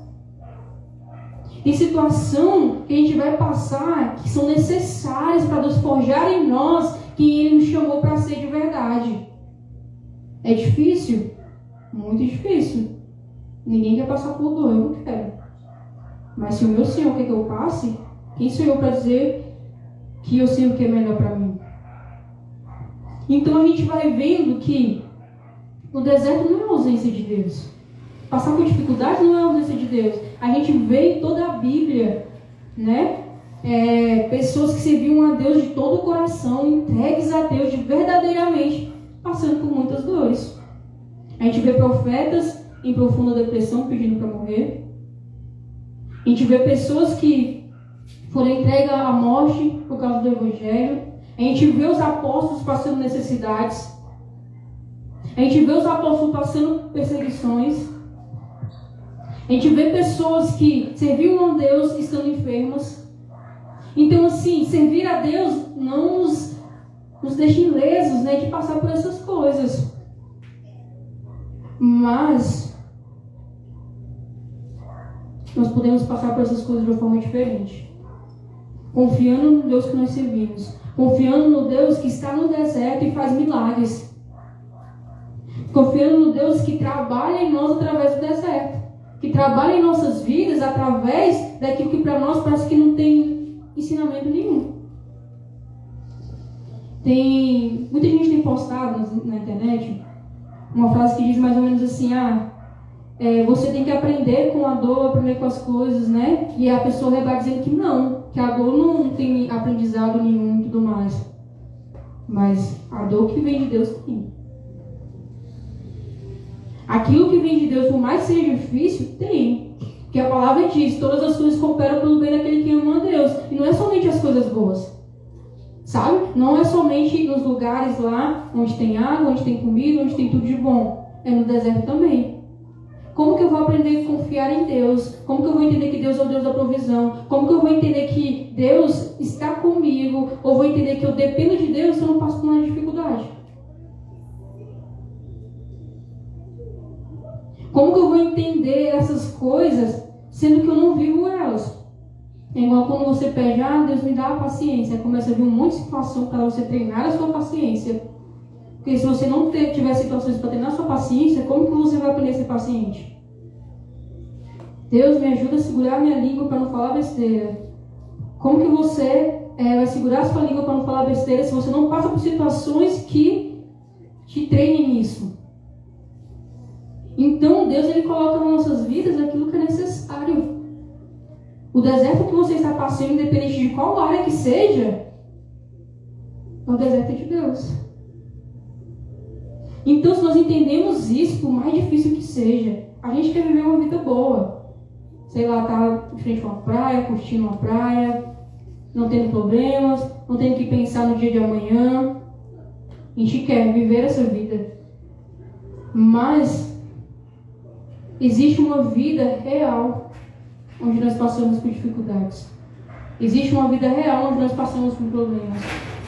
Speaker 3: Tem situação que a gente vai passar que são necessárias para Deus forjar em nós quem Ele nos chamou para ser de verdade. É difícil? Muito difícil. Ninguém quer passar por dor, eu não quero. Mas se o meu Senhor quer que eu passe, quem sou eu para dizer que eu sei o que é melhor para mim? Então a gente vai vendo que o deserto não é a ausência de Deus. Passar por dificuldade não é a ausência de Deus. A gente vê em toda a Bíblia, né? Pessoas que serviam a Deus de todo o coração, entregues a Deus verdadeiramente, passando por muitas dores. A gente vê profetas em profunda depressão pedindo para morrer. A gente vê pessoas que foram entregues à morte por causa do Evangelho. A gente vê os apóstolos passando necessidades. A gente vê os apóstolos passando perseguições. A gente vê pessoas que serviam a Deus estando enfermas. Então, assim, servir a Deus não nos deixa ilesos, né, de passar por essas coisas. Mas nós podemos passar por essas coisas de uma forma diferente. Confiando no Deus que nós servimos. Confiando no Deus que está no deserto e faz milagres. Confiando no Deus que trabalha em nós através do deserto. Que trabalha em nossas vidas através daquilo que para nós parece que não tem ensinamento nenhum. Muita gente tem postado na internet uma frase que diz mais ou menos assim: você tem que aprender com a dor, aprender com as coisas, né? E a pessoa vai dizendo que não, que a dor não tem aprendizado nenhum e tudo mais. Mas a dor que vem de Deus tem. Aquilo que vem de Deus, por mais que seja difícil, tem. Porque a palavra diz: todas as coisas cooperam pelo bem daquele que ama a Deus. E não é somente as coisas boas. Sabe? Não é somente nos lugares lá onde tem água, onde tem comida, onde tem tudo de bom. É no deserto também. Como que eu vou aprender a confiar em Deus? Como que eu vou entender que Deus é o Deus da provisão? Como que eu vou entender que Deus está comigo? Ou vou entender que eu dependo de Deus se eu não passo por uma dificuldade? Como que eu vou entender essas coisas sendo que eu não vivo elas? É igual quando você pede: Deus me dá a paciência. Aí começa a vir um monte de situação para você treinar a sua paciência. Porque se você não tiver situações para treinar a sua paciência, como que você vai aprender a ser paciente? Deus, me ajuda a segurar a minha língua para não falar besteira. Como que você vai segurar a sua língua para não falar besteira se você não passa por situações que te treinem nisso? Então Deus, Ele coloca nas nossas vidas aquilo que é necessário. O deserto que você está passando, independente de qual área que seja, é o deserto de Deus. Então, se nós entendemos isso, por mais difícil que seja, a gente quer viver uma vida boa. Sei lá, tá em frente a uma praia, curtindo uma praia, não tendo problemas, não tendo que pensar no dia de amanhã. A gente quer viver essa vida. Mas existe uma vida real onde nós passamos por dificuldades. Existe uma vida real onde nós passamos por problemas.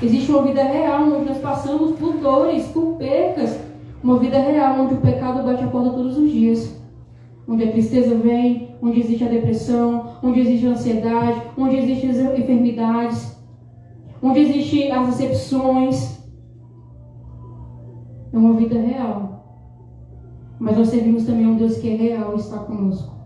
Speaker 3: Existe uma vida real onde nós passamos por dores, por percas. Uma vida real onde o pecado bate a porta todos os dias. Onde a tristeza vem, onde existe a depressão, onde existe a ansiedade, onde existem as enfermidades, onde existem as decepções. É uma vida real. mas nós servimos também a um Deus que é real e está conosco.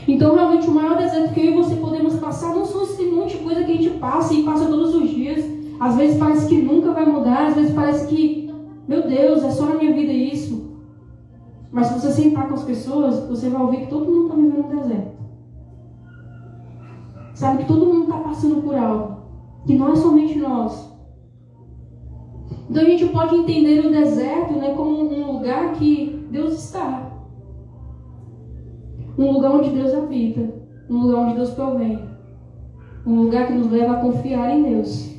Speaker 3: Então, realmente, o maior deserto que eu e você podemos passar não são esse monte de coisa que a gente passa e passa todos os dias. Às vezes parece que nunca vai mudar, às vezes parece que, meu Deus, é só na minha vida isso. Mas se você sentar com as pessoas, você vai ouvir que todo mundo está vivendo um deserto. Sabe que todo mundo está passando por algo, que não é somente nós. Então a gente pode entender o deserto, né, como um lugar que Deus está. Um lugar onde Deus habita, um lugar onde Deus provém, um lugar que nos leva a confiar em Deus.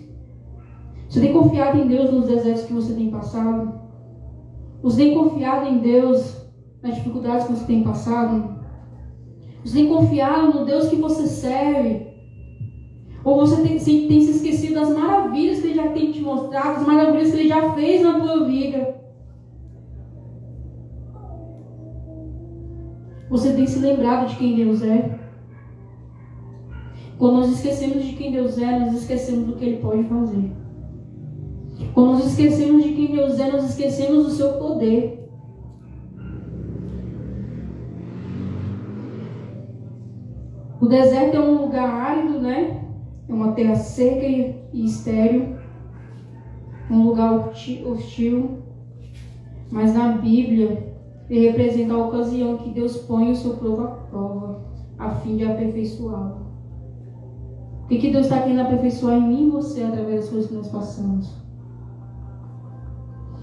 Speaker 3: Você tem confiado em Deus nos desertos que você tem passado? Você tem confiado em Deus nas dificuldades que você tem passado? Você tem confiado no Deus que você serve? Ou você tem se esquecido das maravilhas que Ele já tem te mostrado, das maravilhas que Ele já fez na tua vida? Você tem se lembrado de quem Deus é? Quando nós esquecemos de quem Deus é, nós esquecemos do que Ele pode fazer. Quando nós esquecemos de quem Deus é, nós esquecemos do seu poder. O deserto é um lugar árido, né? É uma terra seca e estéril. Um lugar hostil. Mas na Bíblia, ele representa a ocasião que Deus põe o seu povo à prova, a fim de aperfeiçoá-lo. O que Deus está querendo aperfeiçoar em mim e você através das coisas que nós passamos?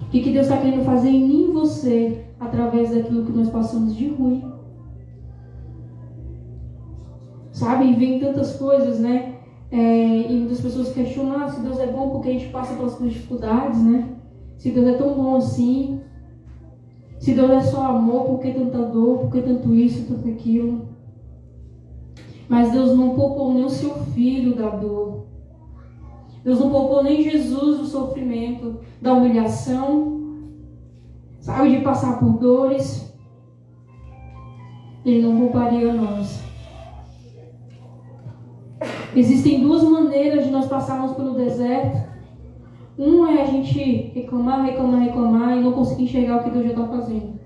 Speaker 3: O que Deus está querendo fazer em mim e você através daquilo que nós passamos de ruim? Sabe, e vem tantas coisas, né? E muitas pessoas questionam se Deus é bom porque a gente passa pelas dificuldades, né? Se Deus é tão bom assim. Se Deus é só amor, por que tanta dor? Por que tanto isso, tanto aquilo? Mas Deus não poupou nem o seu filho da dor. Deus não poupou nem Jesus do sofrimento, da humilhação, sabe, de passar por dores. Ele não pouparia nós. Existem duas maneiras de nós passarmos pelo deserto. Um é a gente reclamar e não conseguir enxergar o que Deus já está fazendo.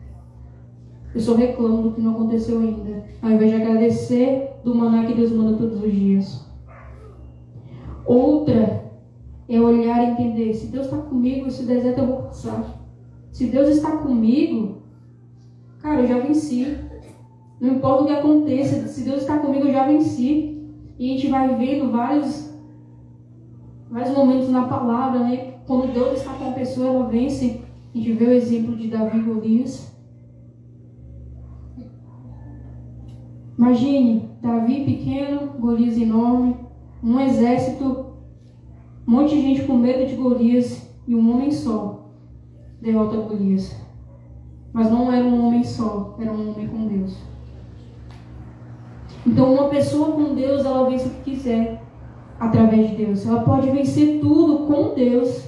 Speaker 3: Eu só reclamo do que não aconteceu ainda, ao invés de agradecer do maná que Deus manda todos os dias. Outra é olhar e entender, se Deus está comigo, esse deserto eu vou passar. Se Deus está comigo, cara, eu já venci. Não importa o que aconteça, se Deus está comigo, eu já venci. E a gente vai vendo vários momentos na palavra, né? Quando Deus está com a pessoa, ela vence. A gente vê o exemplo de Davi e Golias. Imagine, Davi pequeno, Golias enorme, um exército, um monte de gente com medo de Golias e um homem só derrota Golias. Mas não era um homem só, era um homem com Deus. Então uma pessoa com Deus, ela vence o que quiser através de Deus. Ela pode vencer tudo com Deus.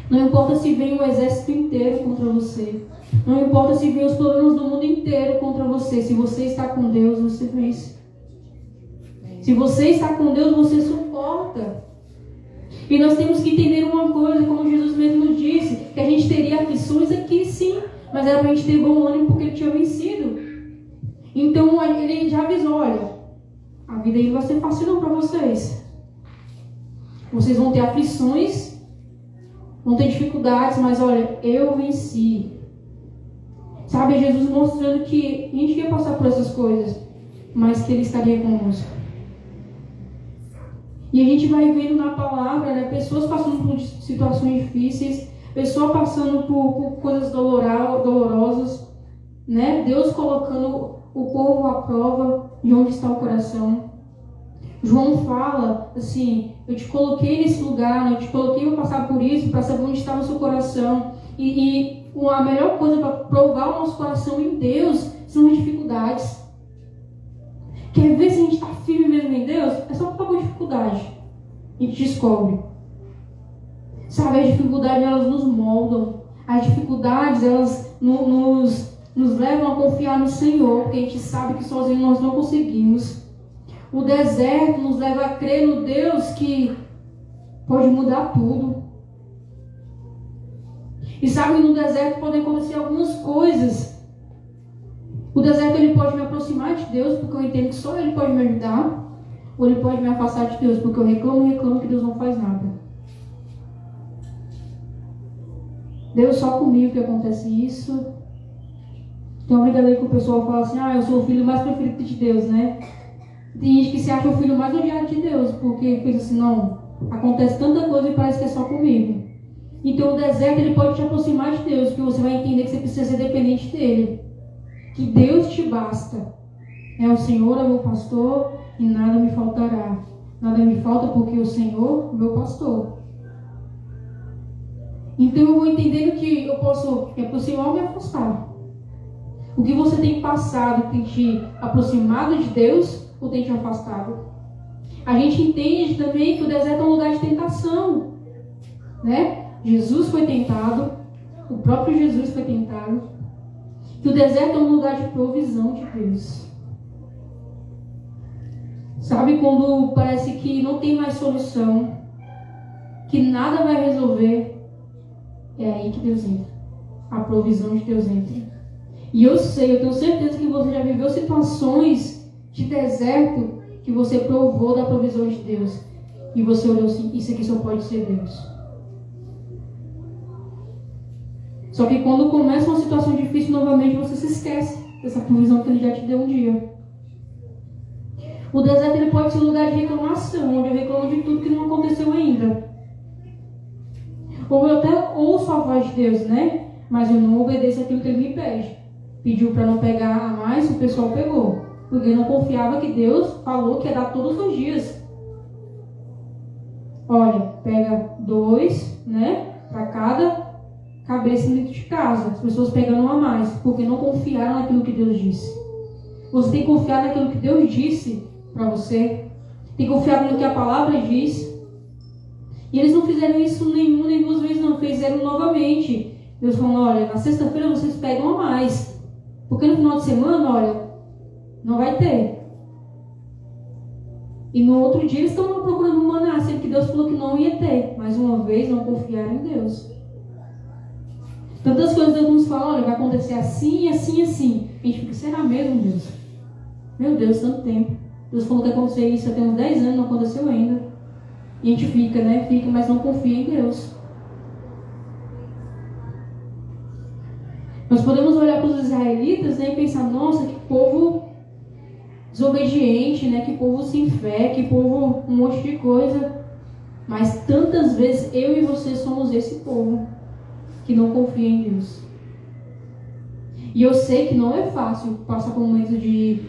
Speaker 3: Não importa se vem um exército inteiro contra você. Não importa se vem os problemas do mundo inteiro contra você. Se você está com Deus, você vence. Se você está com Deus, você suporta. E nós temos que entender uma coisa, como Jesus mesmo disse, que a gente teria aflições aqui sim, mas era para a gente ter bom ânimo porque Ele tinha vencido. Então Ele já avisou, olha, a vida aí não vai ser fácil não para vocês. Vocês vão ter aflições, vão ter dificuldades, mas olha, eu venci. Sabe, Jesus mostrando que a gente ia passar por essas coisas, mas que Ele estaria conosco. E a gente vai vendo na palavra, né, pessoas passando por situações difíceis, pessoas passando por coisas dolorosas, né? Deus colocando o povo à prova de onde está o coração. João fala assim, eu te coloquei nesse lugar, né? Eu te coloquei para passar por isso, para saber onde estava o seu coração. E a melhor coisa para provar o nosso coração em Deus são as dificuldades. Quer ver se a gente está firme mesmo em Deus? É só por causa da dificuldade. A gente descobre. Sabe, as dificuldades, elas nos moldam. As dificuldades, elas nos levam a confiar no Senhor, porque a gente sabe que sozinho nós não conseguimos. O deserto nos leva a crer no Deus que pode mudar tudo. E sabe que no deserto podem acontecer algumas coisas. O deserto ele pode me aproximar de Deus, porque eu entendo que só Ele pode me ajudar. Ou Ele pode me afastar de Deus, porque eu reclamo que Deus não faz nada. Deus só comigo que acontece isso. Tem uma brincadeira que o pessoal fala assim, eu sou o filho mais preferido de Deus, né? Tem gente que se acha o filho mais odiado de Deus, porque pensa assim, não, acontece tanta coisa e parece que é só comigo. Então o deserto ele pode te aproximar de Deus, porque você vai entender que você precisa ser dependente dele. Que Deus te basta. O Senhor é meu pastor e nada me faltará. Nada me falta porque o Senhor é meu pastor. Então eu vou entendendo que eu posso me aproximar ou me afastar. O que você tem passado tem te aproximado de Deus ou tem te afastado? A gente entende também que o deserto é um lugar de tentação, né? Jesus foi tentado, o próprio Jesus foi tentado. Que o deserto é um lugar de provisão de Deus. Sabe quando parece que não tem mais solução, que nada vai resolver? É aí que Deus entra. A provisão de Deus entra. E eu tenho certeza que você já viveu situações de deserto que você provou da provisão de Deus. E você olhou assim, isso aqui só pode ser Deus. Só que quando começa uma situação difícil novamente, você se esquece dessa provisão que Ele já te deu um dia. O deserto ele pode ser um lugar de reclamação, onde eu reclamo de tudo que não aconteceu ainda. Ou eu até ouço a voz de Deus, né? Mas eu não obedeço aquilo que Ele me pede. Pediu para não pegar a mais, o pessoal pegou. Porque eu não confiava que Deus falou que ia dar todos os dias. Olha, pega 2, né? Para cada cabeça dentro de casa. As pessoas pegando a mais, porque não confiaram naquilo que Deus disse. Você tem que confiar naquilo que Deus disse para você. Tem que confiar naquilo que a palavra diz. E eles não fizeram isso nenhuma nem duas vezes, não. Fizeram novamente. Deus falou, olha, na sexta-feira vocês pegam a mais. Porque no final de semana, olha, não vai ter. E no outro dia eles estão lá procurando um maná, sendo que Deus falou que não ia ter. Mais uma vez, não confiaram em Deus. Tantas coisas Deus nos fala, olha, vai acontecer assim, assim, assim. A gente fica, será mesmo, Deus? Meu Deus, tanto tempo. Deus falou que ia acontecer isso até uns 10 anos, não aconteceu ainda. E a gente fica, né? Fica, mas não confia em Deus. Nós podemos olhar para os israelitas, né, e pensar, nossa, que povo desobediente, né? Que povo sem fé, que povo um monte de coisa. Mas tantas vezes eu e você somos esse povo que não confia em Deus. E eu sei que não é fácil passar por momentos que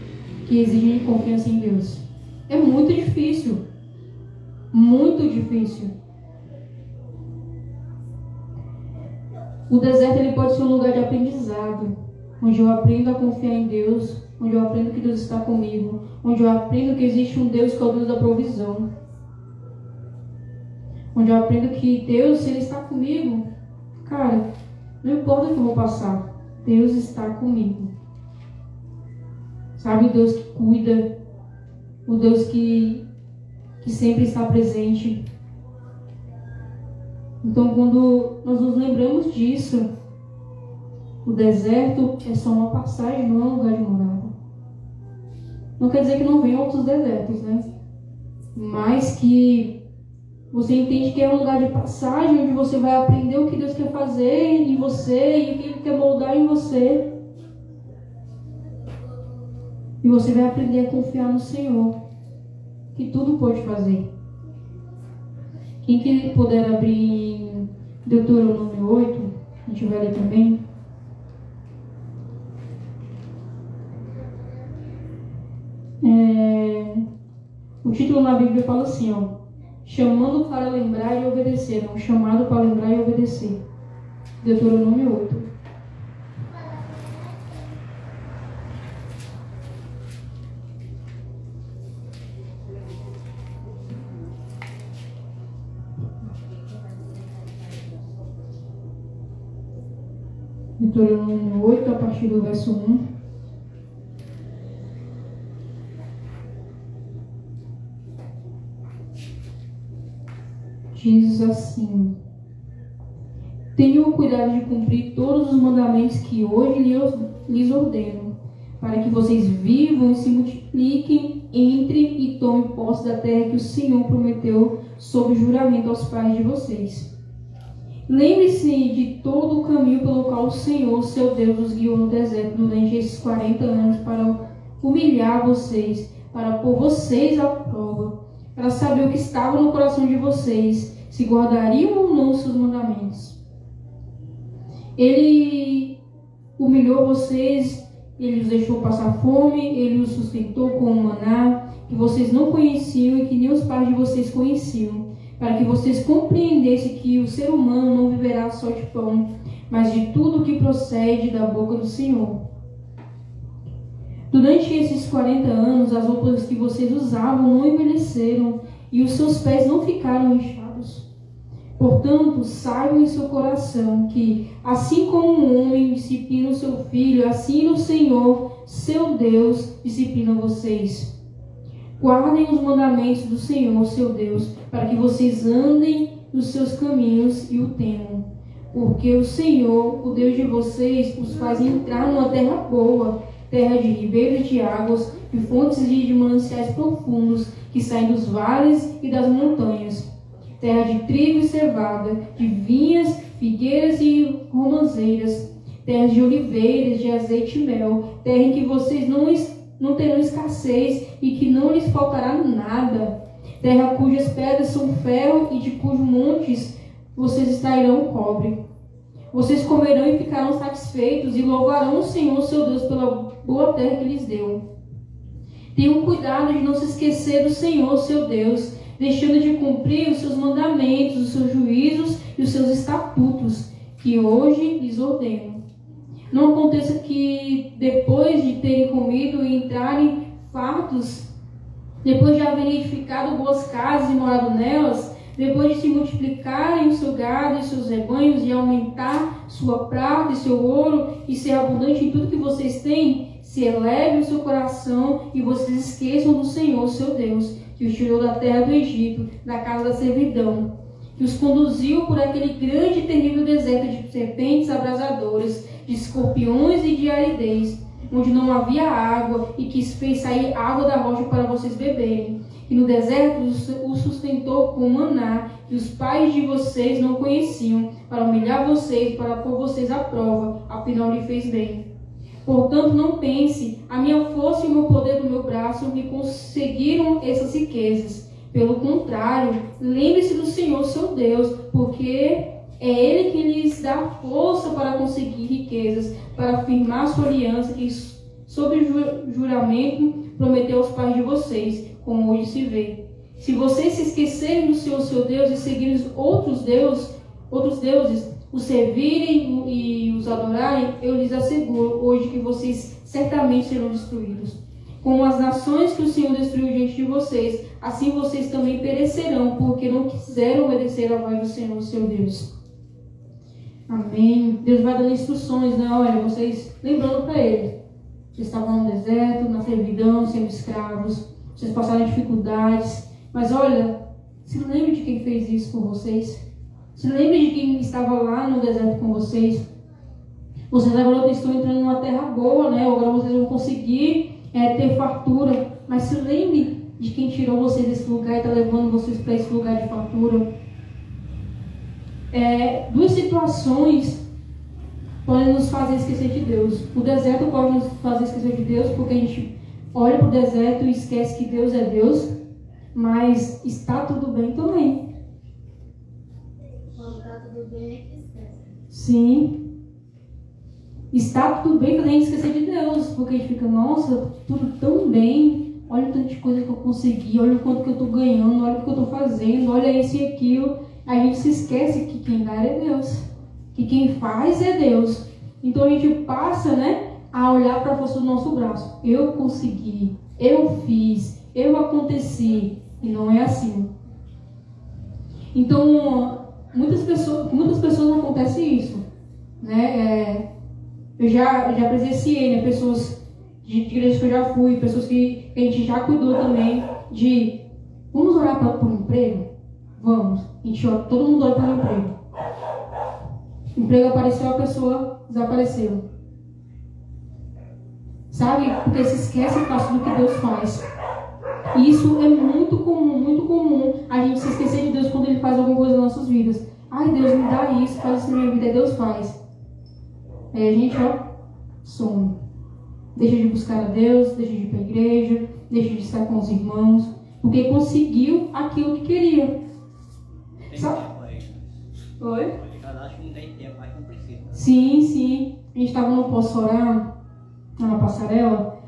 Speaker 3: exigem confiança em Deus. É muito difícil. Muito difícil. O deserto ele pode ser um lugar de aprendizado, onde eu aprendo a confiar em Deus, onde eu aprendo que Deus está comigo, onde eu aprendo que existe um Deus que é o Deus da provisão, onde eu aprendo que Deus, se Ele está comigo, cara, não importa o que eu vou passar, Deus está comigo. Sabe, o Deus que cuida, o Deus que sempre está presente. Então, quando nós nos lembramos disso, o deserto é só uma passagem, não é um lugar de morada. Não quer dizer que não venham outros desertos, né? Mas que você entende que é um lugar de passagem, onde você vai aprender o que Deus quer fazer em você e o que Ele quer moldar em você. E você vai aprender a confiar no Senhor, que tudo pode fazer. Quem que puder abrir em Deuteronômio 8, a gente vai ler também. O título na Bíblia fala assim, ó, chamando para lembrar e obedecer, não, chamado para lembrar e obedecer. Deuteronômio 8. Deuteronômio 8, a partir do verso 1. Diz assim: Tenham cuidado de cumprir todos os mandamentos que hoje lhes ordeno, para que vocês vivam e se multipliquem, entrem e tomem posse da terra que o Senhor prometeu sob juramento aos pais de vocês. Lembre-se de todo o caminho pelo qual o Senhor, seu Deus, os guiou no deserto durante esses 40 anos para humilhar vocês, para pôr vocês à prova, para saber o que estava no coração de vocês, se guardariam ou não os seus mandamentos. Ele humilhou vocês, ele os deixou passar fome, ele os sustentou com o maná, que vocês não conheciam e que nem os pais de vocês conheciam, para que vocês compreendessem que o ser humano não viverá só de pão, mas de tudo que procede da boca do Senhor. Durante esses 40 anos, as roupas que vocês usavam não envelheceram e os seus pés não ficaram inchados. Portanto, saibam em seu coração que, assim como um homem disciplina o seu filho, assim o Senhor, seu Deus, disciplina vocês. Guardem os mandamentos do Senhor, seu Deus, para que vocês andem nos seus caminhos e o temam. Porque o Senhor, o Deus de vocês, os faz entrar numa terra boa, terra de ribeiros de águas e fontes de mananciais profundos que saem dos vales e das montanhas. Terra de trigo e cevada, de vinhas, figueiras e romãzeiras, terra de oliveiras, de azeite e mel, terra em que vocês não terão escassez e que não lhes faltará nada, terra cujas pedras são ferro e de cujos montes vocês extrairão cobre. Vocês comerão e ficarão satisfeitos e louvarão o Senhor, seu Deus, pela boa terra que lhes deu. Tenham cuidado de não se esquecer do Senhor, seu Deus, deixando de cumprir os seus mandamentos, os seus juízos e os seus estatutos, que hoje lhes ordeno. Não aconteça que, depois de terem comido e entrarem fartos, depois de haverem edificado boas casas e morado nelas, depois de se multiplicarem o seu gado e seus rebanhos e aumentar sua prata e seu ouro e ser abundante em tudo que vocês têm, se eleve o seu coração e vocês esqueçam do Senhor, seu Deus, que os tirou da terra do Egito, da casa da servidão, que os conduziu por aquele grande e terrível deserto de serpentes abrasadoras, de escorpiões e de aridez, onde não havia água, e que fez sair água da rocha para vocês beberem. E no deserto os sustentou com maná, que os pais de vocês não conheciam, para humilhar vocês, para pôr vocês à prova, afinal lhe fez bem. Portanto, não pense, a minha força e o meu poder do meu braço me conseguiram essas riquezas. Pelo contrário, lembre-se do Senhor, seu Deus, porque é Ele que lhes dá força para conseguir riquezas, para afirmar sua aliança que, sob juramento, prometeu aos pais de vocês, como hoje se vê. Se vocês se esquecerem do Senhor, seu Deus, e seguirem outros deuses, os servirem e os adorarem, eu lhes asseguro hoje que vocês certamente serão destruídos. Como as nações que o Senhor destruiu diante de vocês, assim vocês também perecerão, porque não quiseram obedecer à voz do Senhor, seu Deus. Amém. Deus vai dando instruções, né? Olha, vocês, lembrando para Ele, vocês estavam no deserto, na servidão, sendo escravos, vocês passaram dificuldades, mas olha, se lembre de quem fez isso por vocês. Se lembre de quem estava lá no deserto com vocês. Vocês agora estão entrando numa terra boa, né? Agora vocês vão conseguir ter fartura. Mas se lembre de quem tirou vocês desse lugar e está levando vocês para esse lugar de fartura. Duas situações podem nos fazer esquecer de Deus. O deserto pode nos fazer esquecer de Deus, porque a gente olha para o deserto e esquece que Deus é Deus. Mas está tudo bem também. Sim. Está tudo bem quando a gente esquecer de Deus, porque a gente fica, nossa, tudo tão bem, olha o tanto de coisa que eu consegui, olha o quanto que eu estou ganhando, olha o que eu estou fazendo, olha isso e aquilo. A gente se esquece que quem dá é Deus, que quem faz é Deus. Então a gente passa, né, a olhar para a força do nosso braço. Eu consegui, eu fiz, eu aconteci, e não é assim. Então muitas pessoas não acontece isso, né? Eu já presenciei, né? Pessoas de igrejas que eu já fui, pessoas que a gente já cuidou também de vamos orar por um emprego? Vamos. A gente ora, todo mundo ora por um emprego. O emprego apareceu, a pessoa desapareceu. Sabe? Porque se esquece fácil do que Deus faz. E isso é muito comum a gente se esquecer de Deus quando Ele faz alguma coisa nas nossas vidas. Ai, Deus me dá isso, faz isso na minha vida, e Deus faz. Aí a gente, some. Deixa de buscar a Deus, deixa de ir para a igreja, deixa de estar com os irmãos, porque conseguiu aquilo que queria.
Speaker 4: Tem
Speaker 3: Sabe?
Speaker 4: tempo aí.
Speaker 3: Oi?
Speaker 4: Pode casar, acho que não tem tempo, mas não precisa.
Speaker 3: Sim. A gente estava no Posso Orar, na passarela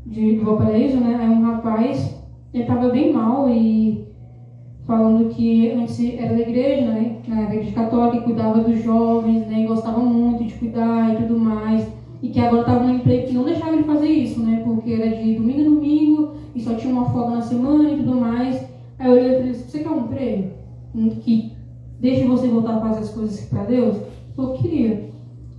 Speaker 3: de Valparaíso, né? Aí um rapaz, ele estava bem mal e falando que antes era da igreja, né? Na igreja católica, cuidava dos jovens, né? E gostava muito de cuidar e tudo mais. E que agora estava num emprego que não deixava ele fazer isso, né? Porque era de domingo a domingo e só tinha uma folga na semana e tudo mais. Aí eu olhei para ele e disse: você quer um emprego que deixe você voltar a fazer as coisas para Deus? Eu queria.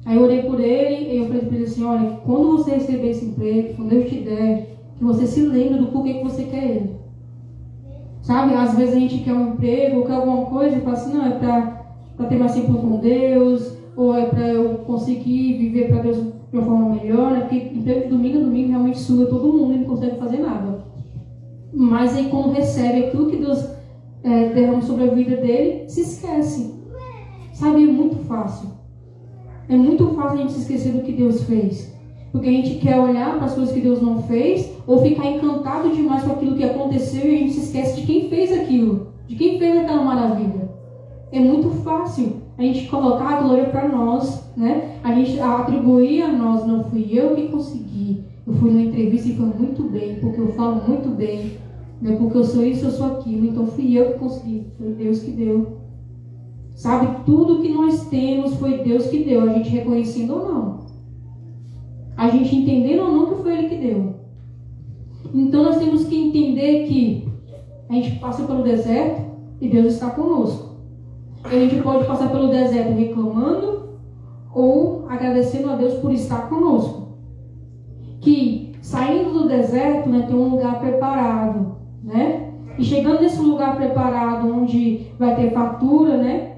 Speaker 3: Aí eu orei por ele e eu falei para ele assim: olha, quando você receber esse emprego, quando Deus te der, que você se lembre do porquê que você quer ele. Sabe? Às vezes a gente quer um emprego ou quer alguma coisa e fala assim: não, é para ter mais tempo com Deus, ou é para eu conseguir viver para Deus de uma forma melhor, né? Porque emprego de domingo a domingo realmente suga todo mundo e não consegue fazer nada. Mas aí quando recebe aquilo que Deus derrama sobre a vida dele, se esquece. Sabe? É muito fácil. É muito fácil a gente se esquecer do que Deus fez. Porque a gente quer olhar para as coisas que Deus não fez, ou ficar encantado demais com aquilo que aconteceu e a gente se esquece de quem fez aquilo, de quem fez aquela maravilha. É muito fácil a gente colocar a glória para nós, né? A gente atribuir a nós: não fui eu que consegui, eu fui numa entrevista e foi muito bem, porque eu falo muito bem, né? Porque eu sou isso, eu sou aquilo, então fui eu que consegui, foi Deus que deu. Sabe, tudo que nós temos foi Deus que deu, a gente reconhecendo ou não. A gente entendendo ou não que foi Ele que deu. Então nós temos que entender que a gente passa pelo deserto e Deus está conosco. A gente pode passar pelo deserto reclamando ou agradecendo a Deus por estar conosco. Que saindo do deserto, né, tem um lugar preparado, né? E chegando nesse lugar preparado onde vai ter fartura, né?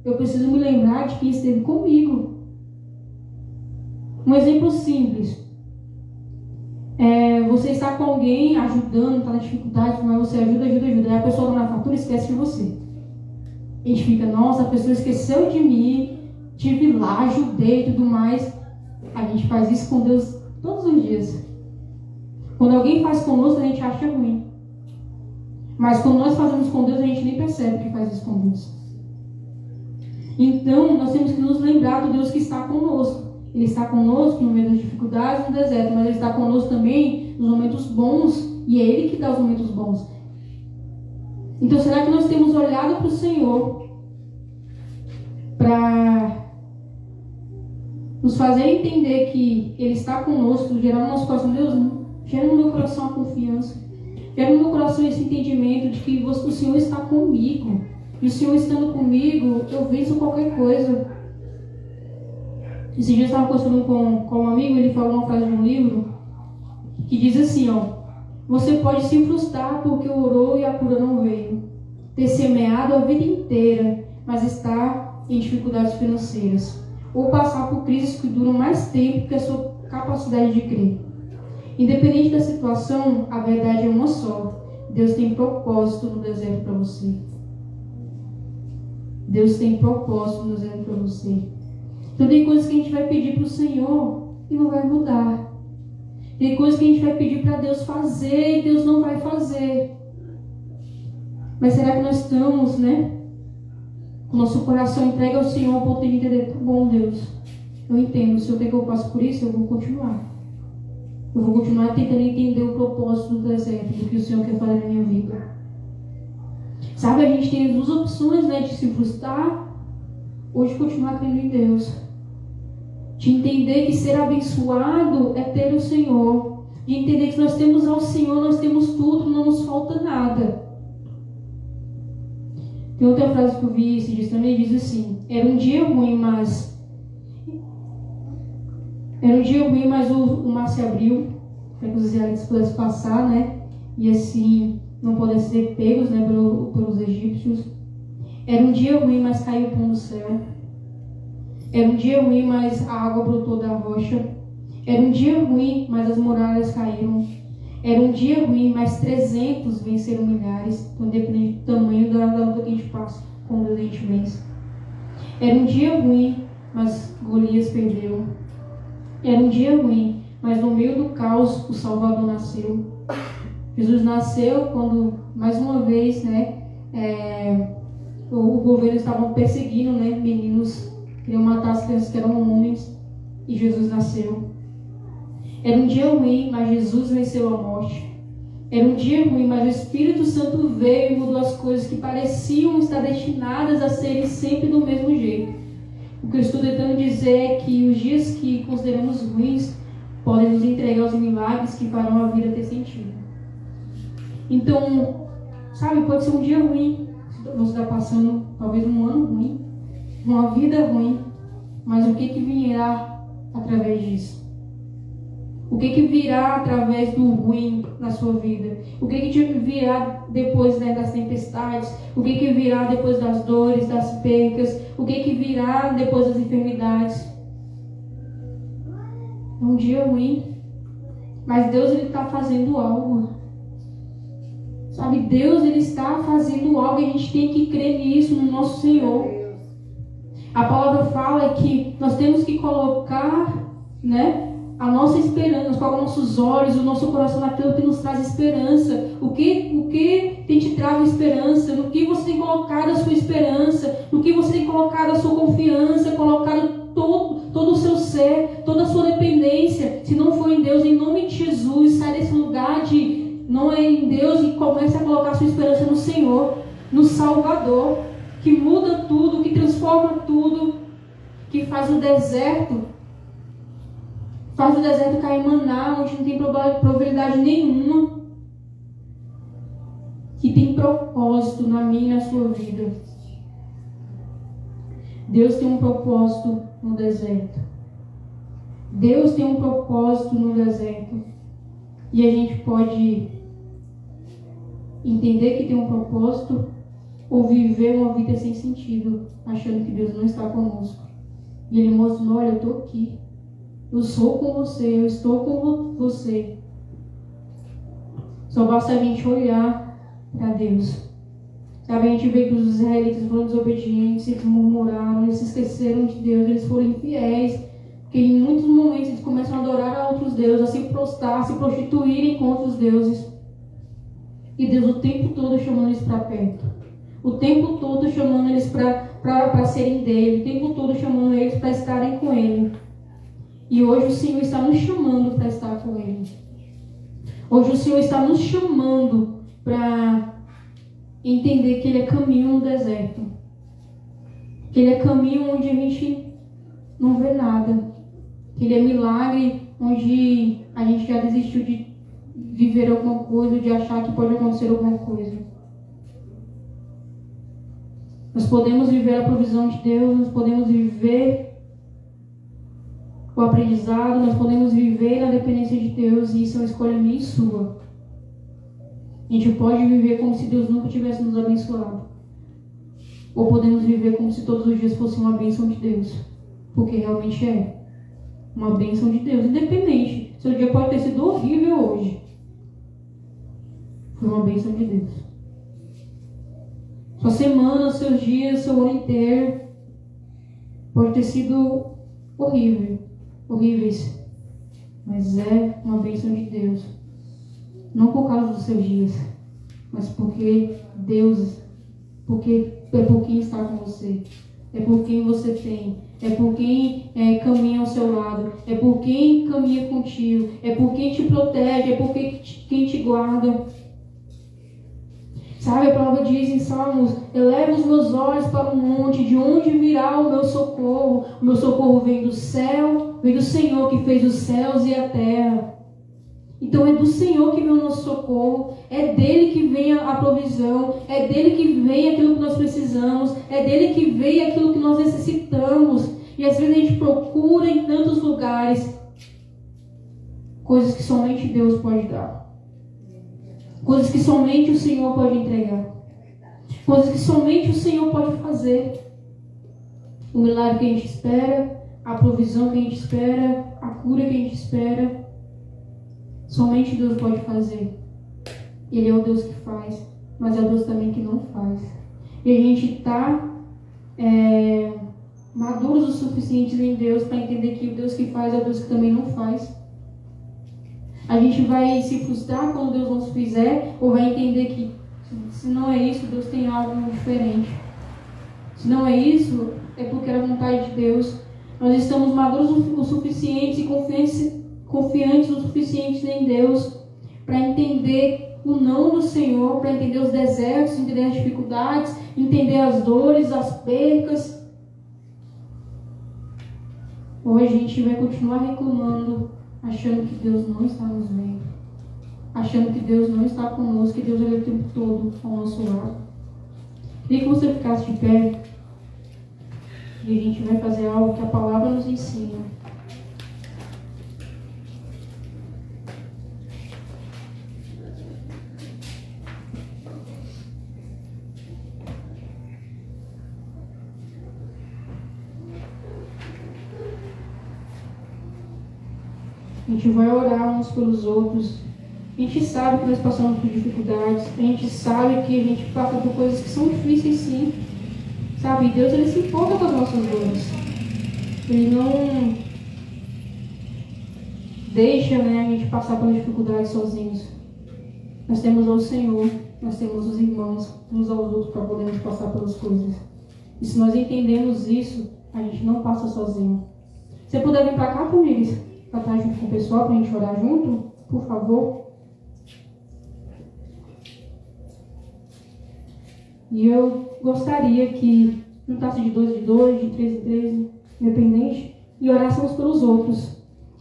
Speaker 3: Eu preciso me lembrar de quem esteve comigo. Um exemplo simples. Você está com alguém ajudando, está na dificuldade, mas você ajuda. Aí a pessoa está na fartura e esquece de você. A gente fica: nossa, a pessoa esqueceu de mim, estive lá, ajudei e tudo mais. A gente faz isso com Deus todos os dias. Quando alguém faz conosco, a gente acha ruim. Mas quando nós fazemos com Deus, a gente nem percebe que faz isso com Deus. Então, nós temos que nos lembrar do Deus que está conosco. Ele está conosco no meio das dificuldades, no deserto, mas Ele está conosco também nos momentos bons, e é Ele que dá os momentos bons. Então, será que nós temos olhado para o Senhor para nos fazer entender que Ele está conosco, gerar no nosso coração: Deus, gera no meu coração a confiança, gera no meu coração esse entendimento de que o Senhor está comigo, e o Senhor estando comigo, eu venço qualquer coisa. Esse dia eu estava conversando com um amigo, ele falou uma frase de um livro que diz assim: você pode se frustrar porque orou e a cura não veio, ter semeado a vida inteira, mas estar em dificuldades financeiras, ou passar por crises que duram mais tempo que a sua capacidade de crer. Independente da situação, a verdade é uma só: Deus tem propósito no deserto para você. Deus tem propósito no deserto para você. Então tem coisas que a gente vai pedir para o Senhor e não vai mudar. Tem coisas que a gente vai pedir para Deus fazer e Deus não vai fazer. Mas será que nós estamos, com o nosso coração entregue ao Senhor ao ponto de entender: tá bom, Deus, eu entendo, o Senhor quer que eu passe por isso, eu vou continuar. Eu vou continuar tentando entender o propósito do deserto, do que o Senhor quer fazer na minha vida. Sabe, a gente tem as duas opções, de se frustrar ou de continuar crendo em Deus. De entender que ser abençoado é ter o Senhor. De entender que se nós temos ao Senhor, nós temos tudo, não nos falta nada. Tem outra frase que eu vi esses dias também, diz assim: era um dia ruim, mas o mar se abriu para que os israelitas pudessem passar, e assim não pudessem ser pegos, pelos egípcios. Era um dia ruim, mas caiu o pão do céu. Era um dia ruim, mas a água brotou da rocha. Era um dia ruim, mas as muralhas caíram. Era um dia ruim, mas 300 venceram milhares. Então depende do tamanho da luta que a gente passa, quando a gente vence. Era um dia ruim, mas Golias perdeu. Era um dia ruim, mas no meio do caos o Salvador nasceu. Jesus nasceu quando, mais uma vez, o governo estava perseguindo, meninos, queriam matar as crianças que eram homens, e Jesus nasceu. Era um dia ruim, mas Jesus venceu a morte. Era um dia ruim, mas o Espírito Santo veio e mudou as coisas que pareciam estar destinadas a serem sempre do mesmo jeito. O que eu estou tentando dizer é que os dias que consideramos ruins podem nos entregar os milagres que farão a vida ter sentido. Então, sabe, pode ser um dia ruim, você está passando talvez um ano ruim, uma vida ruim, mas o que virá através disso? O que virá através do ruim na sua vida? O que virá depois das tempestades? O que virá depois das dores, das percas? O que virá depois das enfermidades? É um dia ruim, mas Deus está fazendo algo. Sabe, Deus está fazendo algo e a gente tem que crer nisso, no nosso Senhor. A palavra fala que nós temos que colocar, a nossa esperança, colocar nossos olhos, o nosso coração naquilo que nos traz esperança. O que tem te trago esperança? No que você tem colocado a sua esperança? No que você tem colocado a sua confiança? Colocado todo o seu ser, toda a sua dependência? Se não for em Deus, em nome de Jesus, sai desse lugar de não é em Deus e comece a colocar a sua esperança no Senhor, no Salvador, que muda tudo, que transforma tudo, que faz o deserto cair maná, onde não tem probabilidade nenhuma, que tem propósito na minha e na sua vida. Deus tem um propósito no deserto. Deus tem um propósito no deserto. E a gente pode entender que tem um propósito ou viver uma vida sem sentido, achando que Deus não está conosco. E Ele mostrou, olha, eu estou aqui. Eu sou com você, eu estou com você. Só basta a gente olhar para Deus. Sabe, a gente vê que os israelitas foram desobedientes, eles murmuraram, eles se esqueceram de Deus, eles foram infiéis. Porque em muitos momentos eles começam a adorar a outros deuses, a se prostrar, a se prostituírem com outros deuses. E Deus o tempo todo chamando eles para perto. O tempo todo chamando eles para serem dele. O tempo todo chamando eles para estarem com ele. E hoje o Senhor está nos chamando para estar com ele. Hoje o Senhor está nos chamando para entender que Ele é caminho no deserto. Que Ele é caminho onde a gente não vê nada. Que Ele é milagre onde a gente já desistiu de viver alguma coisa, de achar que pode acontecer alguma coisa. Nós podemos viver a provisão de Deus, nós podemos viver o aprendizado, nós podemos viver na dependência de Deus, e isso é uma escolha minha e sua. A gente pode viver como se Deus nunca tivesse nos abençoado. Ou podemos viver como se todos os dias fosse uma bênção de Deus. Porque realmente é uma bênção de Deus. Independente. Seu dia pode ter sido horrível hoje. Foi uma bênção de Deus. Sua semana, seus dias, seu ano inteiro pode ter sido horríveis. Mas é uma bênção de Deus. Não por causa dos seus dias, mas porque Deus, é por quem está com você, é por quem você tem, é por quem caminha ao seu lado, é por quem caminha contigo, é por quem te protege, é por quem te guarda. Sabe, a palavra diz em Salmos: eleva os meus olhos para o monte, de onde virá o meu socorro? O meu socorro vem do céu, vem do Senhor que fez os céus e a terra. Então é do Senhor que vem o nosso socorro, é dele que vem a provisão, é dele que vem aquilo que nós precisamos, é dele que vem aquilo que nós necessitamos. E às vezes a gente procura em tantos lugares coisas que somente Deus pode dar, coisas que somente o Senhor pode entregar, coisas que somente o Senhor pode fazer. o milagre que a gente espera, a provisão que a gente espera, a cura que a gente espera, somente Deus pode fazer. Ele é o Deus que faz, mas é o Deus também que não faz. E a gente está maduros o suficiente em Deus para entender que o Deus que faz é o Deus que também não faz. A gente vai se frustrar quando Deus não fizer, ou vai entender que se não é isso, Deus tem algo diferente. Se não é isso, é porque era a vontade de Deus. Nós estamos maduros o suficiente e confiantes o suficiente em Deus para entender o não do Senhor, para entender os desertos, entender as dificuldades, entender as dores, as percas. Hoje a gente vai continuar reclamando, achando que Deus não está nos vendo, achando que Deus não está conosco, que Deus é o tempo todo ao nosso lado. Queria que você ficasse de pé e a gente vai fazer algo que a palavra nos ensina. A gente vai orar uns pelos outros. A gente sabe que nós passamos por dificuldades. A gente sabe que a gente passa por coisas que são difíceis, sim. Sabe? Deus, Ele se importa com as nossas dores. Ele não deixa, a gente passar pelas dificuldades sozinhos. Nós temos ao Senhor, nós temos os irmãos, uns aos outros para podermos passar pelas coisas. E se nós entendemos isso, a gente não passa sozinho. Você puder vir para cá, Tamires? Para estar junto com o pessoal, para a gente orar junto, por favor. E eu gostaria que juntasse de 2 em 2, de 3 em 3, independente, e orássemos pelos outros.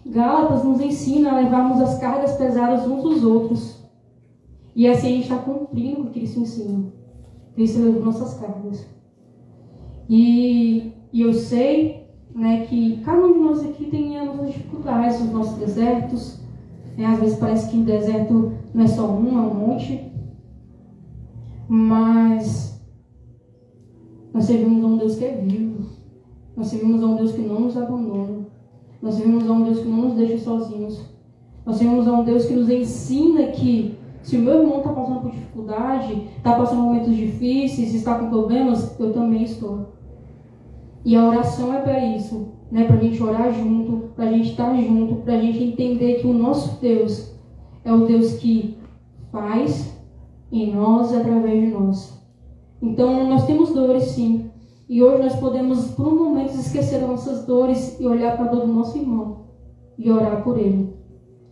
Speaker 3: Gálatas nos ensina a levarmos as cargas pesadas uns dos outros. E assim a gente está cumprindo o que Cristo ensina. Cristo levou nossas cargas. E eu sei, que cada um de nós aqui tem as nossas dificuldades, os nossos desertos. Às vezes parece que o deserto não é só um, é um monte. Mas nós servimos a um Deus que é vivo. Nós servimos a um Deus que não nos abandona. Nós servimos a um Deus que não nos deixa sozinhos. Nós servimos a um Deus que nos ensina que se o meu irmão está passando por dificuldade, está passando momentos difíceis, está com problemas, eu também estou. E a oração é para isso, para a gente orar junto, para a gente estar junto, para a gente entender que o nosso Deus é o Deus que faz em nós e através de nós. Então, nós temos dores, sim. E hoje nós podemos, por um momento, esquecer das nossas dores e olhar para a dor do nosso irmão e orar por ele.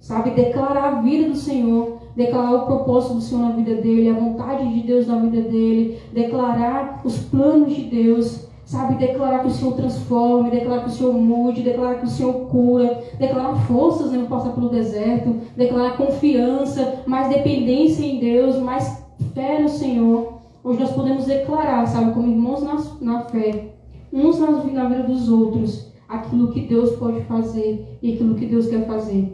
Speaker 3: Sabe? Declarar a vida do Senhor, declarar o propósito do Senhor na vida dele, a vontade de Deus na vida dele, declarar os planos de Deus. Sabe, declarar que o Senhor transforme, declarar que o Senhor mude, declarar que o Senhor cura, declarar forças para passar pelo deserto, declarar confiança, mais dependência em Deus, mais fé no Senhor. Hoje nós podemos declarar, sabe, como irmãos na fé, uns na vida dos outros, aquilo que Deus pode fazer e aquilo que Deus quer fazer.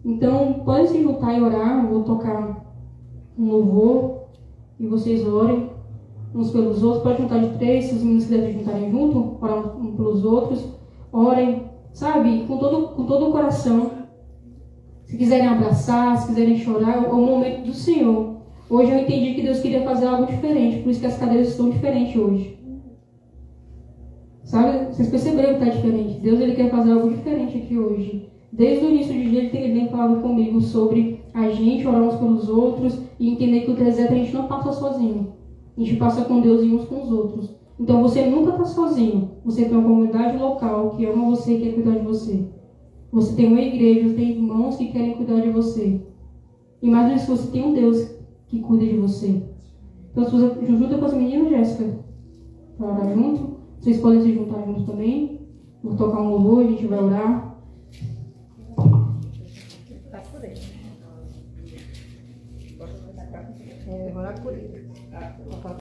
Speaker 3: Então, podem se juntar e orar. Eu vou tocar um louvor e vocês orem uns pelos outros. Pode juntar de 3, se os meninos quiserem juntarem junto, orar uns pelos outros. Orem, sabe, com todo o coração. Se quiserem abraçar, se quiserem chorar, é o momento do Senhor. Hoje eu entendi que Deus queria fazer algo diferente, por isso que as cadeiras estão diferentes hoje. Sabe, vocês perceberam que está diferente. Deus, Ele quer fazer algo diferente aqui hoje. Desde o início do dia Ele tem falado comigo sobre a gente orar uns pelos outros e entender que o deserto a gente não passa sozinho. A gente passa com Deus e uns com os outros. Então você nunca está sozinho. Você tem uma comunidade local que ama você e quer cuidar de você. Você tem uma igreja, você tem irmãos que querem cuidar de você. E mais do que isso, você tem um Deus que cuida de você. Então se você junta com as meninas, Jéssica, para orar junto. Vocês podem se juntar juntos também. Vou tocar um louvor, a gente vai orar.
Speaker 2: Orar por ele.